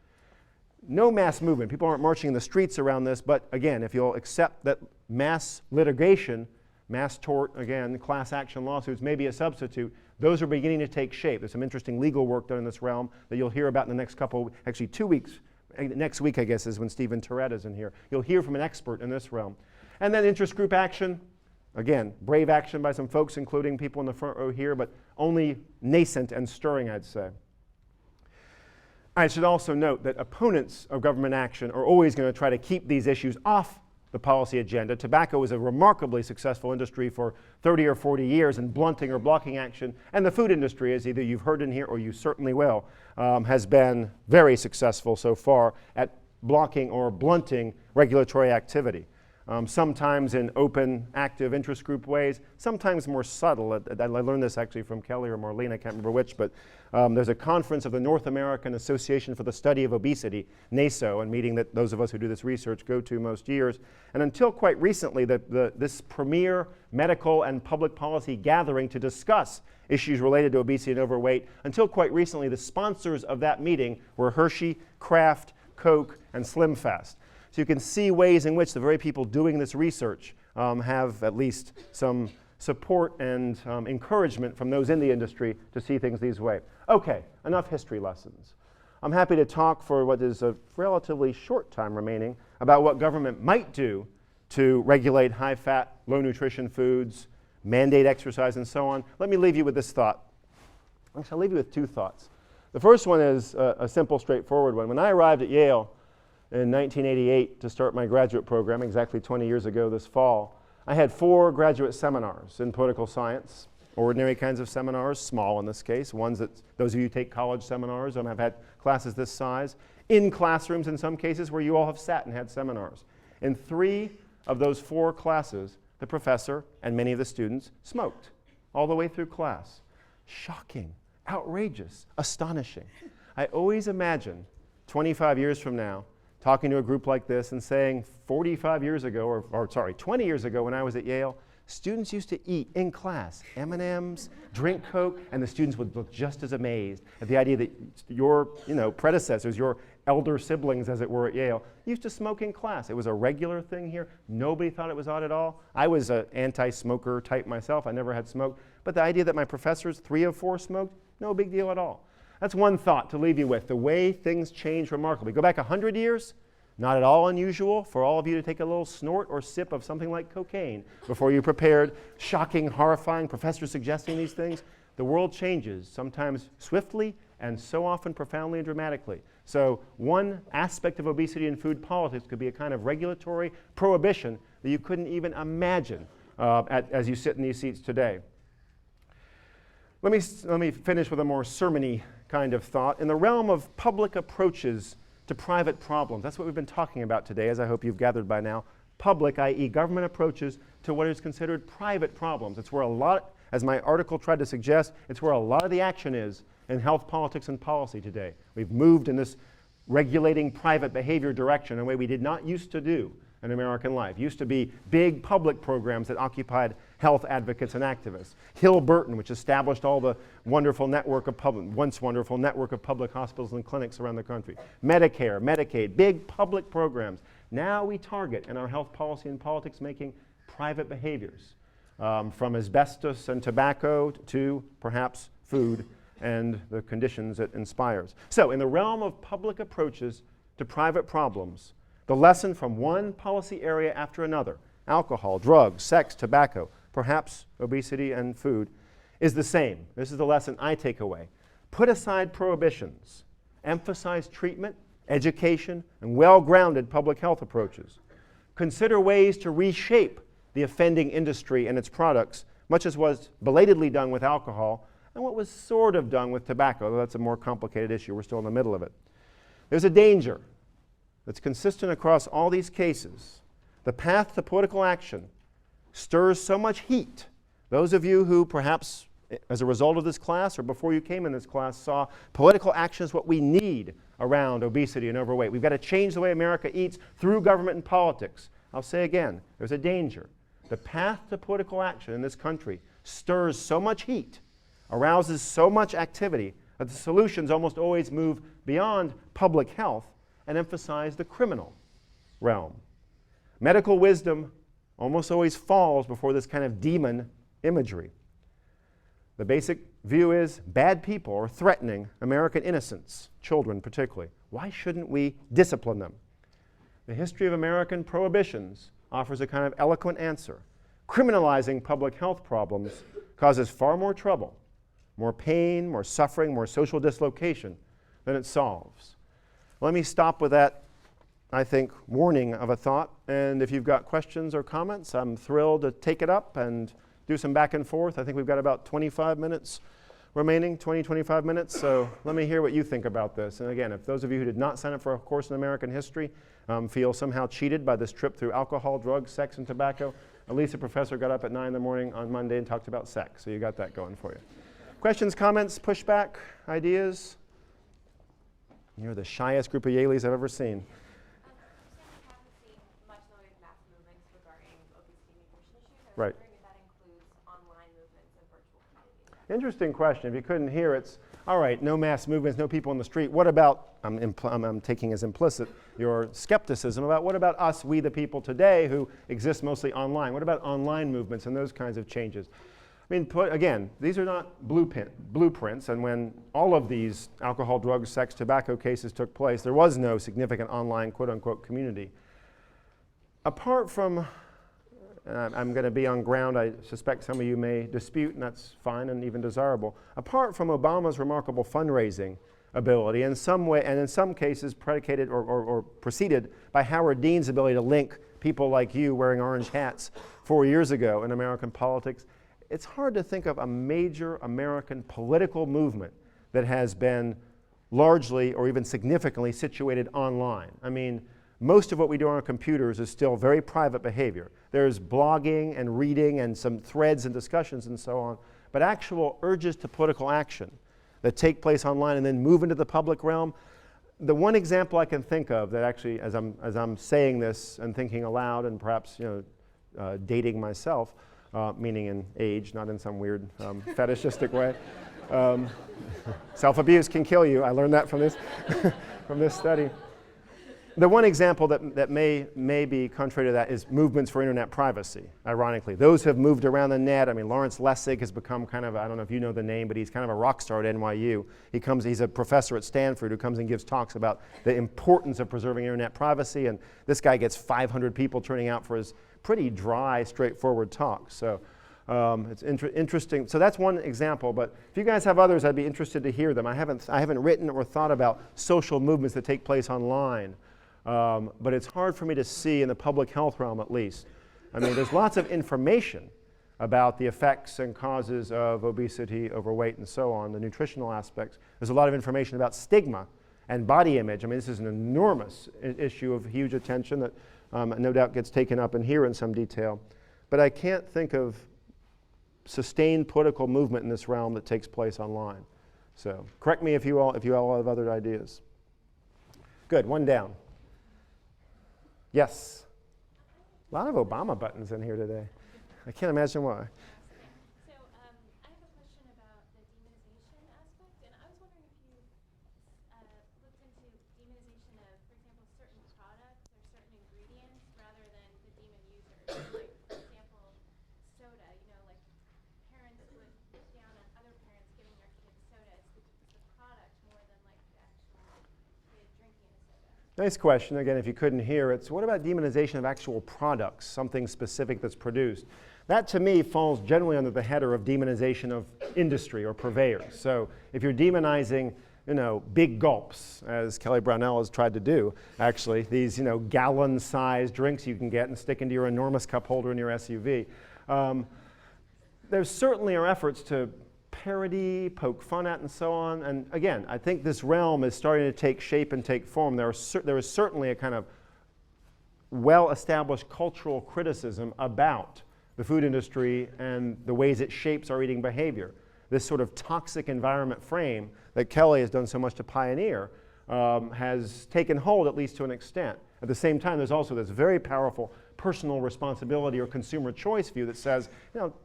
S2: No mass movement. People aren't marching in the streets around this, but again, if you'll accept that mass litigation, mass tort, again, class action lawsuits may be a substitute, those are beginning to take shape. There's some interesting legal work done in this realm that you'll hear about in the next couple, actually 2 weeks. Next week, I guess, is when Stephen Tourette is in here. You'll hear from an expert in this realm. And then interest group action. Again, brave action by some folks, including people in the front row here, but only nascent and stirring, I'd say. I should also note that opponents of government action are always going to try to keep these issues off the policy agenda. Tobacco is a remarkably successful industry for 30 or 40 years in blunting or blocking action, and the food industry, as either you've heard in here or you certainly will, has been very successful so far at blocking or blunting regulatory activity. sometimes in open, active interest group ways, sometimes more subtle. I learned this actually from Kelly or Marlene, I can't remember which, but there's a conference of the North American Association for the Study of Obesity, NASO, a meeting that those of us who do this research go to most years. And until quite recently, this premier medical and public policy gathering to discuss issues related to obesity and overweight, until quite recently, the sponsors of that meeting were Hershey, Kraft, Coke, and SlimFast. So you can see ways in which the very people doing this research have at least some support and encouragement from those in the industry to see things these ways. Okay, enough history lessons. I'm happy to talk for what is a relatively short time remaining about what government might do to regulate high-fat, low-nutrition foods, mandate exercise, and so on. Let me leave you with this thought. Actually, I'll leave you with two thoughts. The first one is a simple, straightforward one. When I arrived at Yale in 1988 to start my graduate program, exactly 20 years ago this fall, I had 4 graduate seminars in political science, ordinary kinds of seminars, small in this case, ones that those of you who take college seminars have had classes this size, in classrooms in some cases where you all have sat and had seminars. In 3 of those 4 classes, the professor and many of the students smoked all the way through class. Shocking, outrageous, astonishing. I always imagine 25 years from now talking to a group like this and saying 45 years ago, or 20 years ago when I was at Yale, students used to eat in class M&Ms, drink Coke, and the students would look just as amazed at the idea that your predecessors, your elder siblings as it were at Yale, used to smoke in class. It was a regular thing here. Nobody thought it was odd at all. I was an anti-smoker type myself. I never had smoked. But the idea that my professors, 3 of 4 smoked, no big deal at all. That's one thought to leave you with, the way things change remarkably. Go back 100 years, not at all unusual for all of you to take a little snort or sip of something like cocaine before you prepared. Shocking, horrifying, professors suggesting these things. The world changes, sometimes swiftly and so often profoundly and dramatically. So one aspect of obesity and food politics could be a kind of regulatory prohibition that you couldn't even imagine as you sit in these seats today. Let me finish with a more sermon-y kind of thought. In the realm of public approaches to private problems, that's what we've been talking about today, as I hope you've gathered by now. Public, i.e. government approaches to what is considered private problems. It's where a lot, as my article tried to suggest, it's where a lot of the action is in health politics and policy today. We've moved in this regulating private behavior direction in a way we did not used to do in American life. Used to be big public programs that occupied health advocates and activists. Hill-Burton, which established all the wonderful network of once wonderful network of public hospitals and clinics around the country. Medicare, Medicaid, big public programs. Now we target in our health policy and politics making private behaviors, from asbestos and tobacco to perhaps food and the conditions it inspires. So in the realm of public approaches to private problems, the lesson from one policy area after another, alcohol, drugs, sex, tobacco, perhaps obesity and food, is the same. This is the lesson I take away. Put aside prohibitions. Emphasize treatment, education, and well-grounded public health approaches. Consider ways to reshape the offending industry and its products, much as was belatedly done with alcohol and what was sort of done with tobacco, though that's a more complicated issue. We're still in the middle of it. There's a danger that's consistent across all these cases. The path to political action stirs so much heat. Those of you who perhaps as a result of this class or before you came in this class saw political action is what we need around obesity and overweight. We've got to change the way America eats through government and politics. I'll say again, there's a danger. The path to political action in this country stirs so much heat, arouses so much activity, that the solutions almost always move beyond public health and emphasize the criminal realm. Medical wisdom almost always falls before this kind of demon imagery. The basic view is bad people are threatening American innocents, children particularly. Why shouldn't we discipline them? The history of American prohibitions offers a kind of eloquent answer. Criminalizing public health problems causes far more trouble, more pain, more suffering, more social dislocation than it solves. Let me stop with that, I think, warning of a thought. And if you've got questions or comments, I'm thrilled to take it up and do some back and forth. I think we've got about 25 minutes remaining, 20, 25 minutes. So let me hear what you think about this. And again, if those of you who did not sign up for a course in American history feel somehow cheated by this trip through alcohol, drugs, sex, and tobacco, at least the professor got up at 9 in the morning on Monday and talked about sex. So you got that going for you. Questions, comments, pushback, ideas? You're the shyest group of Yaleys I've ever seen. Right. Interesting question. If you couldn't hear, it's, all right, no mass movements, no people in the street. What about, I'm taking as implicit your skepticism about what about us, we the people today who exist mostly online? What about online movements and those kinds of changes? I mean, again, these are not blueprints, and when all of these alcohol, drugs, sex, tobacco cases took place, there was no significant online quote-unquote community. Apart from, I'm going to be on ground I suspect some of you may dispute, and that's fine and even desirable. Apart from Obama's remarkable fundraising ability, in some way, and in some cases predicated or preceded by Howard Dean's ability to link people like you wearing orange hats 4 years ago in American politics, it's hard to think of a major American political movement that has been largely or even significantly situated online. I mean, most of what we do on our computers is still very private behavior. There's blogging and reading and some threads and discussions and so on, but actual urges to political action that take place online and then move into the public realm. The one example I can think of that actually, as I'm saying this and thinking aloud and perhaps dating myself, meaning in age, not in some weird fetishistic way. Self-abuse can kill you. I learned that from this, from this study. The one example that may be contrary to that is movements for internet privacy, ironically. Those have moved around the net. I mean, Lawrence Lessig has become kind of, I don't know if you know the name, but he's kind of a rock star at NYU. He's a professor at Stanford who comes and gives talks about the importance of preserving internet privacy, and this guy gets 500 people turning out for his pretty dry, straightforward talk. So it's interesting. So that's one example, but if you guys have others, I'd be interested to hear them. I haven't written or thought about social movements that take place online. But it's hard for me to see in the public health realm, at least. I mean, there's lots of information about the effects and causes of obesity, overweight, and so on, the nutritional aspects. There's a lot of information about stigma and body image. I mean, this is an enormous issue of huge attention that no doubt gets taken up in here in some detail. But I can't think of sustained political movement in this realm that takes place online. So correct me if you all have other ideas. Good, one down. Yes. A lot of Obama buttons in here today. I can't imagine why.
S3: So I have a question about the demonization aspect, and I was wondering if you looked into demonization of, for example, certain products or certain ingredients rather than the demon users. Like, for example, soda, like parents would look down on other parents giving their kids soda. It's the product more than like the actual kid drinking the soda.
S2: Nice question. Again, if you couldn't hear, it's what about demonization of actual products, something specific that's produced? That, to me, falls generally under the header of demonization of industry or purveyors. So if you're demonizing, big gulps, as Kelly Brownell has tried to do, actually, these, gallon-sized drinks you can get and stick into your enormous cup holder in your SUV. There certainly are efforts to parody, poke fun at, and so on. And again, I think this realm is starting to take shape and take form. There is certainly a kind of well-established cultural criticism about the food industry and the ways it shapes our eating behavior. This sort of toxic environment frame that Kelly has done so much to pioneer has taken hold, at least to an extent. At the same time, there's also this very powerful personal responsibility or consumer choice view that says,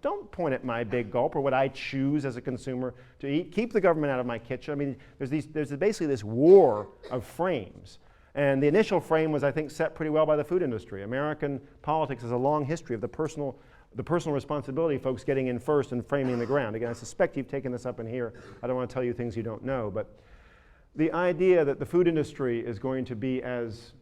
S2: don't point at my big gulp or what I choose as a consumer to eat. Keep the government out of my kitchen. I mean, there's basically this war of frames. And the initial frame was, I think, set pretty well by the food industry. American politics has a long history of the personal responsibility folks getting in first and framing the ground. Again, I suspect you've taken this up in here. I don't want to tell you things you don't know. But the idea that the food industry is going to be as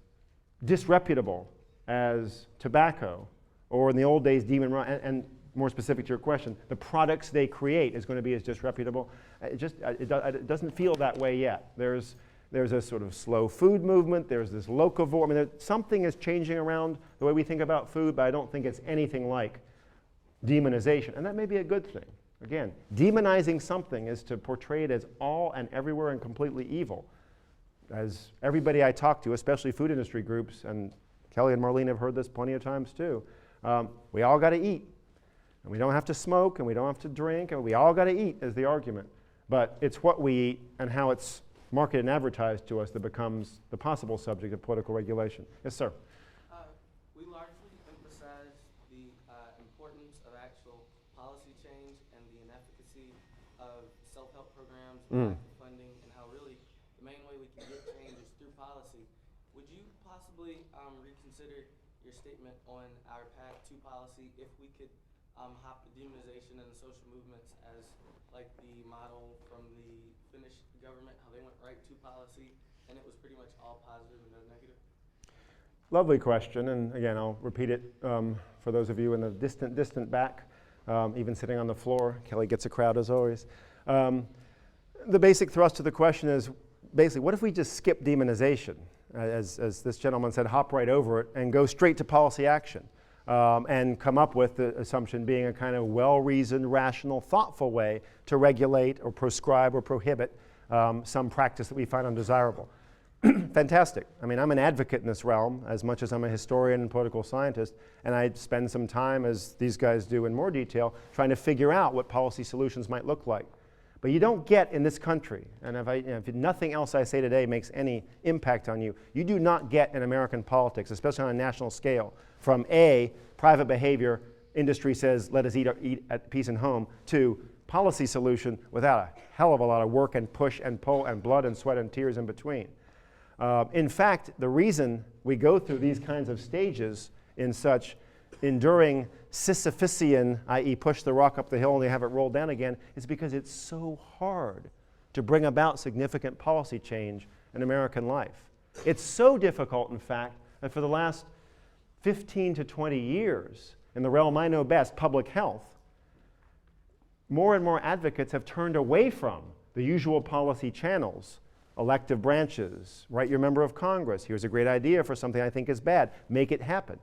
S2: disreputable as tobacco, or in the old days, and more specific to your question, the products they create is going to be as disreputable. It doesn't feel that way yet. There's a sort of slow food movement. There's this locavore. I mean, something is changing around the way we think about food, but I don't think it's anything like demonization. And that may be a good thing.
S4: Again, demonizing something is to portray it as all and everywhere and completely evil. As everybody I talk to, especially food industry groups, and Kelly and Marlene have heard this plenty of times too, we all got to eat. And we don't have to smoke, and we don't have to drink, and we all got to eat is the argument. But it's what we eat and how it's marketed and advertised to us that becomes the possible subject of political regulation. Yes, sir.
S5: We largely emphasize the importance of actual policy change and the inefficacy of self-help programs and lack of funding, and how really the main way we can get change is through policy. Would you possibly reconsider your statement on our path to policy if we could hop the demonization and the social movements as like the model from the Finnish government, how they went right to policy and it was pretty much all positive and no negative?
S4: Lovely question, and again, I'll repeat it for those of you in the distant back, even sitting on the floor. Kelly gets a crowd as always. The basic thrust of the question is basically, what if we just skip demonization, as this gentleman said, hop right over it and go straight to policy action, and come up with the assumption being a kind of well-reasoned, rational, thoughtful way to regulate or prescribe or prohibit some practice that we find undesirable. Fantastic. I mean, I'm an advocate in this realm as much as I'm a historian and political scientist, and I spend some time, as these guys do in more detail, trying to figure out what policy solutions might look like. But you don't get in this country, and if nothing else I say today makes any impact on you, you do not get in American politics, especially on a national scale, from A, private behavior, industry says let us eat at peace and home, to policy solution without a hell of a lot of work and push and pull and blood and sweat and tears in between. In fact, the reason we go through these kinds of stages in such enduring Sisyphusian, i.e. push the rock up the hill and they have it rolled down again, is because it's so hard to bring about significant policy change in American life. It's so difficult, in fact, that for the last 15 to 20 years, in the realm I know best, public health, more and more advocates have turned away from the usual policy channels. Elective branches, write your member of Congress, here's a great idea for something I think is bad, make it happen.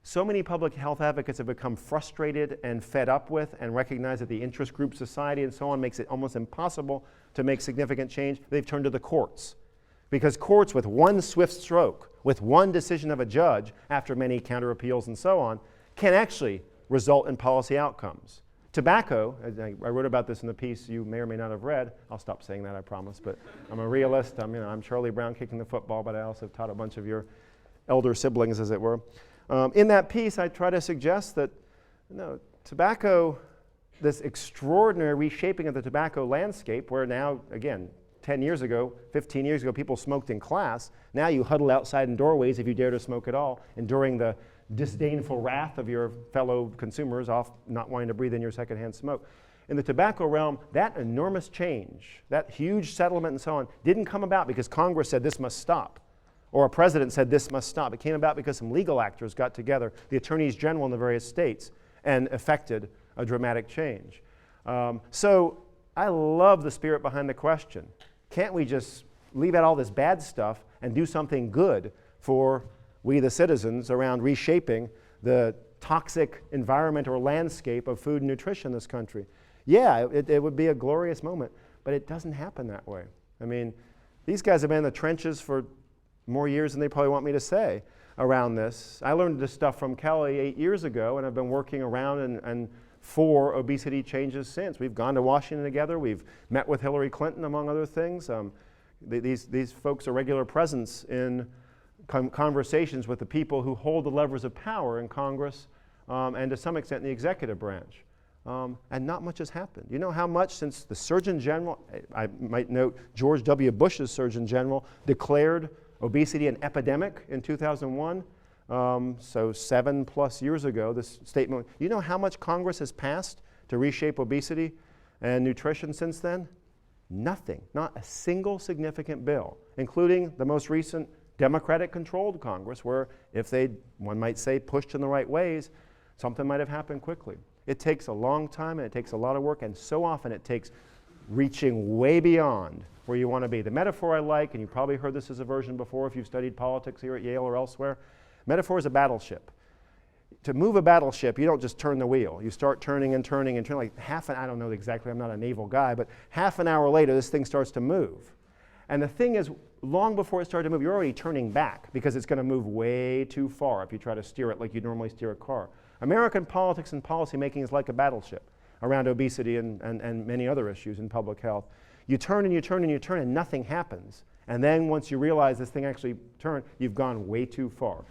S4: So many public health advocates have become frustrated and fed up with and recognize that the interest group society and so on makes it almost impossible to make significant change. They've turned to the courts. Because courts, with one swift stroke, with one decision of a judge, after many counter appeals and so on, can actually result in policy outcomes. Tobacco, I wrote about this in the piece you may or may not have read. I'll stop saying that, I promise, but I'm a realist. I'm Charlie Brown kicking the football, but I also taught a bunch of your elder siblings, as it were. In that piece, I try to suggest that tobacco, this extraordinary reshaping of the tobacco landscape, where now, again, 10 years ago, 15 years ago, people smoked in class. Now you huddle outside in doorways if you dare to smoke at all, enduring the disdainful wrath of your fellow consumers off not wanting to breathe in your secondhand smoke. In the tobacco realm, that enormous change, that huge settlement and so on, didn't come about because Congress said this must stop, or a president said this must stop. It came about because some legal actors got together, the attorneys general in the various states, and effected a dramatic change. So I love the spirit behind the question. Can't we just leave out all this bad stuff and do something good for we the citizens around reshaping the toxic environment or landscape of food and nutrition in this country? Yeah, it would be a glorious moment, but it doesn't happen that way. I mean, these guys have been in the trenches for more years than they probably want me to say around this. I learned this stuff from Kelly 8 years ago, and I've been working around and for obesity changes since. We've gone to Washington together. We've met with Hillary Clinton, among other things. These folks are regular presence in conversations with the people who hold the levers of power in Congress and to some extent in the executive branch. And not much has happened. You know how much since the Surgeon General, I might note George W. Bush's Surgeon General declared obesity an epidemic in 2001, so 7+ years ago, this statement. You know how much Congress has passed to reshape obesity and nutrition since then? Nothing, not a single significant bill, including the most recent Democratic-controlled Congress, where if they, one might say, pushed in the right ways, something might have happened quickly. It takes a long time and it takes a lot of work, and so often it takes reaching way beyond where you want to be. The metaphor I like, and you probably heard this as a version before if you've studied politics here at Yale or elsewhere, metaphor is a battleship. To move a battleship, you don't just turn the wheel. You start turning and turning and turning, like I don't know exactly, I'm not a naval guy, but half an hour later, this thing starts to move. And the thing is, long before it started to move, you're already turning back because it's going to move way too far if you try to steer it like you normally steer a car. American politics and policy making is like a battleship around obesity and many other issues in public health. You turn and you turn and you turn and nothing happens. And then once you realize this thing actually turned, you've gone way too far.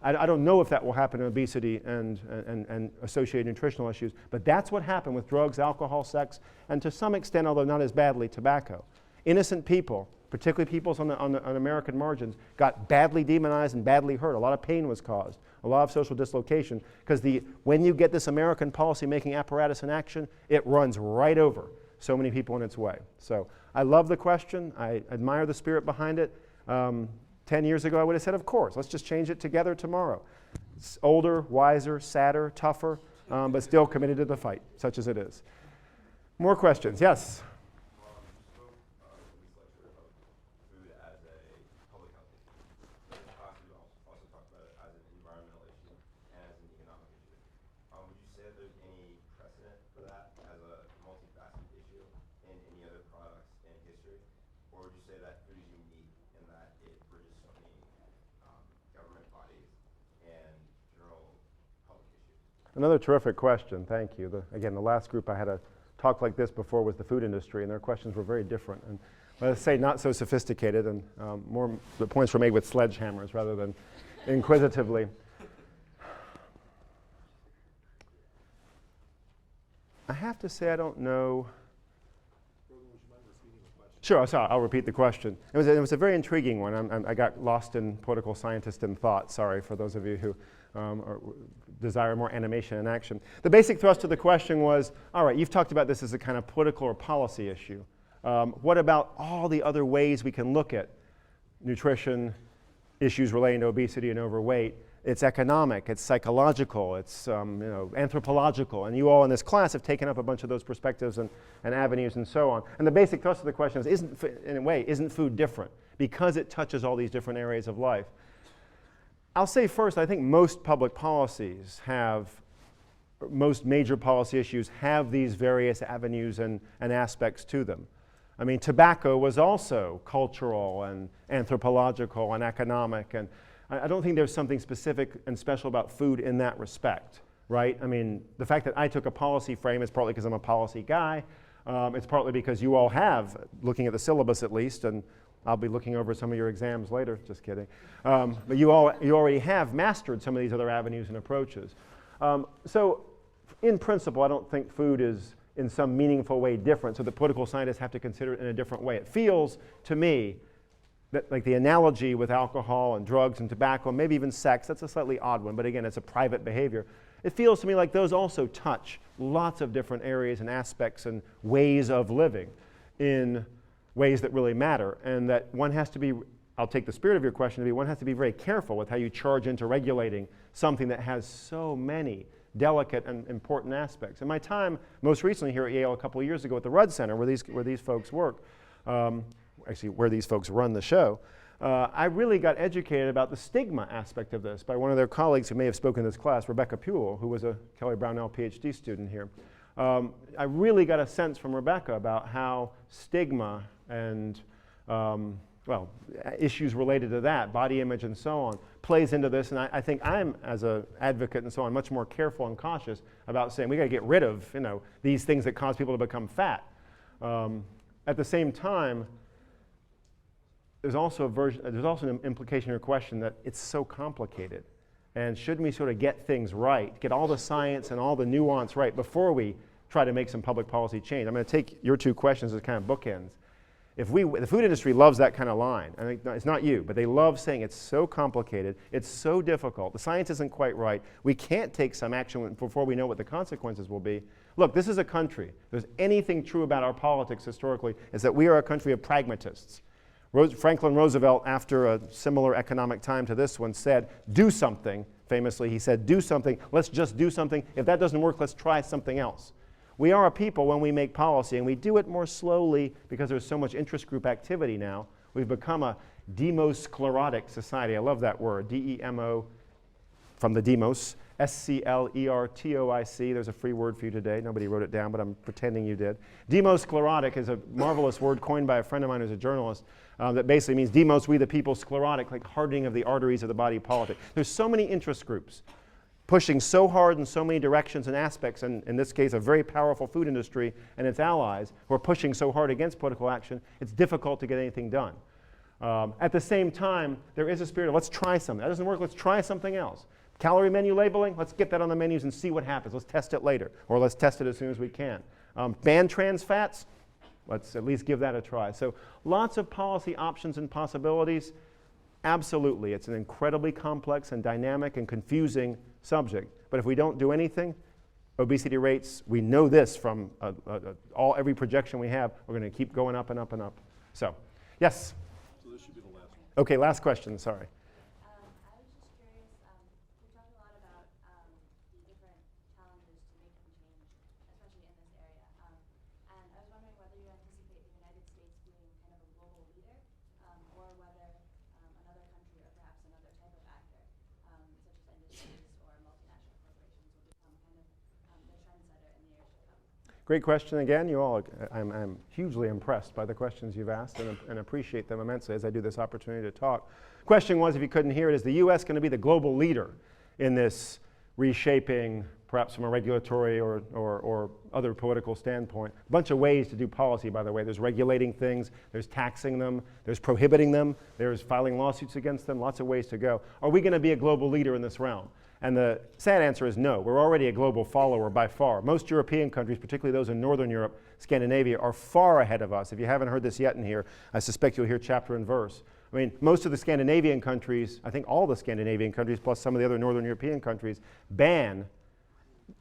S4: I don't know if that will happen in obesity and associated nutritional issues, but that's what happened with drugs, alcohol, sex, and to some extent, although not as badly, tobacco. Innocent people, particularly people on American margins, got badly demonized and badly hurt. A lot of pain was caused, a lot of social dislocation, because when you get this American policy-making apparatus in action, it runs right over so many people in its way. So I love the question. I admire the spirit behind it. 10 years ago, I would have said, of course, let's just change it together tomorrow. It's older, wiser, sadder, tougher, but still committed to the fight, such as it is. More questions? Yes? Another terrific question, thank you. Again, the last group I had a talk like this before was the food industry, and their questions were very different. And let's say not so sophisticated, and more the points were made with sledgehammers rather than inquisitively. I have to say I don't know. Sure, sorry, I'll repeat the question. It was a very intriguing one. I got lost in political scientist in thought. Sorry for those of you who desire more animation and action. The basic thrust of the question was, all right, you've talked about this as a kind of political or policy issue. What about all the other ways we can look at nutrition, issues relating to obesity and overweight? It's economic, it's psychological, it's anthropological, and you all in this class have taken up a bunch of those perspectives and avenues and so on. And the basic thrust of the question is, isn't food different? Because it touches all these different areas of life. I'll say first, I think most public policies most major policy issues have these various avenues and aspects to them. I mean, tobacco was also cultural and anthropological and economic, and I don't think there's something specific and special about food in that respect, right? I mean, the fact that I took a policy frame is partly because I'm a policy guy. It's partly because you all have, looking at the syllabus at least, and I'll be looking over some of your exams later, just kidding. But you already have mastered some of these other avenues and approaches. So in principle, I don't think food is in some meaningful way different, so the political scientists have to consider it in a different way. It feels to me that, like the analogy with alcohol and drugs and tobacco, maybe even sex, that's a slightly odd one, but again, it's a private behavior. It feels to me like those also touch lots of different areas and aspects and ways of living in ways that really matter, and that one has to be, I'll take the spirit of your question to be, one has to be very careful with how you charge into regulating something that has so many delicate and important aspects. In my time, most recently here at Yale a couple of years ago at the Rudd Center, where these folks work, actually where these folks run the show, I really got educated about the stigma aspect of this by one of their colleagues who may have spoken in this class, Rebecca Puhl, who was a Kelly Brownell PhD student here. I really got a sense from Rebecca about how stigma and issues related to that, body image and so on, plays into this. And I think I'm, as an advocate and so on, much more careful and cautious about saying we got to get rid of these things that cause people to become fat. At the same time, there's also an implication in your question that it's so complicated. And shouldn't we sort of get things right, get all the science and all the nuance right before we try to make some public policy change? I'm going to take your two questions as kind of bookends. The food industry loves that kind of line. I think it's not you, but they love saying it's so complicated, it's so difficult, the science isn't quite right, we can't take some action before we know what the consequences will be. Look, this is a country. If there's anything true about our politics historically, is that we are a country of pragmatists. Franklin Roosevelt, after a similar economic time to this one, said, do something. Famously, he said, do something. Let's just do something. If that doesn't work, let's try something else. We are a people, when we make policy, and we do it more slowly because there's so much interest group activity now, we've become a demosclerotic society. I love that word, D-E-M-O from the demos, S-C-L-E-R-T-O-I-C. There's a free word for you today. Nobody wrote it down, but I'm pretending you did. Demosclerotic is a marvelous word coined by a friend of mine who's a journalist that basically means demos, we the people, sclerotic, like hardening of the arteries of the body politic. There's so many interest groups pushing so hard in so many directions and aspects, and in this case, a very powerful food industry and its allies who are pushing so hard against political action, it's difficult to get anything done. At the same time, there is a spirit of let's try something. That doesn't work, let's try something else. Calorie menu labeling, let's get that on the menus and see what happens. Let's test it later, or let's test it as soon as we can. Ban trans fats, let's at least give that a try. So lots of policy options and possibilities. Absolutely, it's an incredibly complex and dynamic and confusing subject. But if we don't do anything, obesity rates, we know this from every projection we have, we're going to keep going up and up and up. So, yes?
S1: So this should be the last one.
S4: Okay, last question, sorry.
S3: I was just curious, we talked a lot about the different challenges to make them change, especially in this area. And I was wondering whether you anticipate the United States being kind of a global leader, or whether another country or perhaps another type of actor, such as industries or multinational corporations, will become kind of the trendsetter in the years to come.
S4: Great question again. You all, I'm hugely impressed by the questions you've asked and appreciate them immensely as I do this opportunity to talk. Question was, if you couldn't hear it, is the U.S. going to be the global leader in this reshaping, perhaps from a regulatory or other political standpoint? A bunch of ways to do policy, by the way. There's regulating things, there's taxing them, there's prohibiting them, there's filing lawsuits against them, lots of ways to go. Are we going to be a global leader in this realm? And the sad answer is no. We're already a global follower by far. Most European countries, particularly those in Northern Europe, Scandinavia, are far ahead of us. If you haven't heard this yet in here, I suspect you'll hear chapter and verse. I mean, most of the Scandinavian countries, I think all the Scandinavian countries, plus some of the other Northern European countries,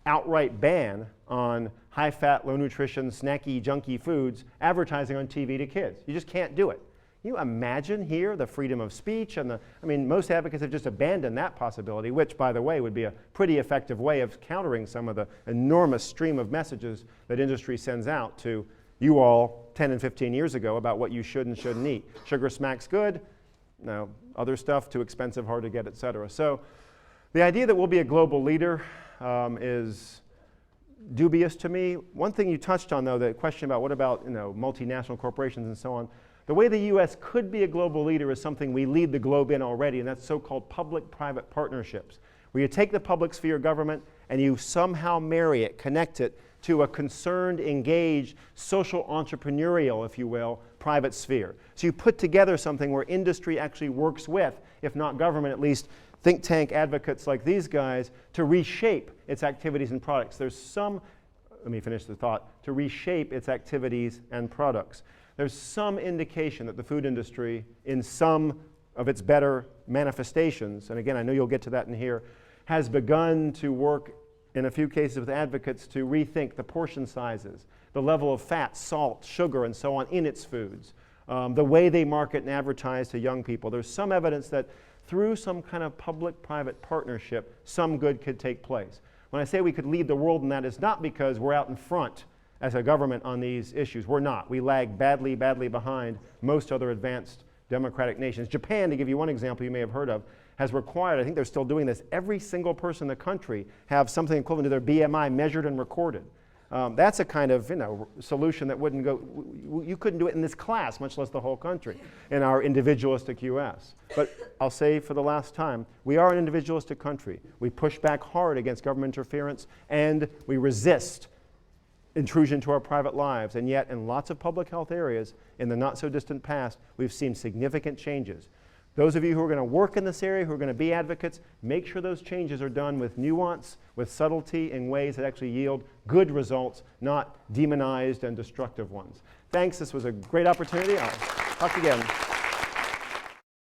S4: outright ban on high-fat, low-nutrition, snacky, junky foods advertising on TV to kids. You just can't do it. Can you imagine here the freedom of speech and most advocates have just abandoned that possibility, which, by the way, would be a pretty effective way of countering some of the enormous stream of messages that industry sends out to you all 10 and 15 years ago about what you should and shouldn't eat. Sugar smacks good, no, other stuff too expensive, hard to get, et cetera. So the idea that we'll be a global leader is dubious to me. One thing you touched on, though, the question about what about multinational corporations and so on. The way the U.S. could be a global leader is something we lead the globe in already, and that's so-called public-private partnerships, where you take the public sphere government and you somehow marry it, connect it to a concerned, engaged, social entrepreneurial, if you will, private sphere. So you put together something where industry actually works with, if not government, at least think tank advocates like these guys, to reshape its activities and products. There's some, let me finish the thought, to reshape its activities and products. There's some indication that the food industry, in some of its better manifestations, and again, I know you'll get to that in here, has begun to work in a few cases with advocates to rethink the portion sizes, the level of fat, salt, sugar, and so on in its foods, the way they market and advertise to young people. There's some evidence that through some kind of public-private partnership, some good could take place. When I say we could lead the world in that, it's not because we're out in front as a government on these issues. We're not. We lag badly, badly behind most other advanced democratic nations. Japan, to give you one example you may have heard of, has required, I think they're still doing this, every single person in the country have something equivalent to their BMI measured and recorded. That's a kind of solution that wouldn't go, you couldn't do it in this class, much less the whole country, in our individualistic US. But I'll say for the last time, we are an individualistic country. We push back hard against government interference, and we resist intrusion into our private lives, and yet in lots of public health areas in the not so distant past, we've seen significant changes. Those of you who are going to work in this area, who are going to be advocates, make sure those changes are done with nuance, with subtlety, in ways that actually yield good results, not demonized and destructive ones. Thanks, this was a great opportunity. I'll talk again.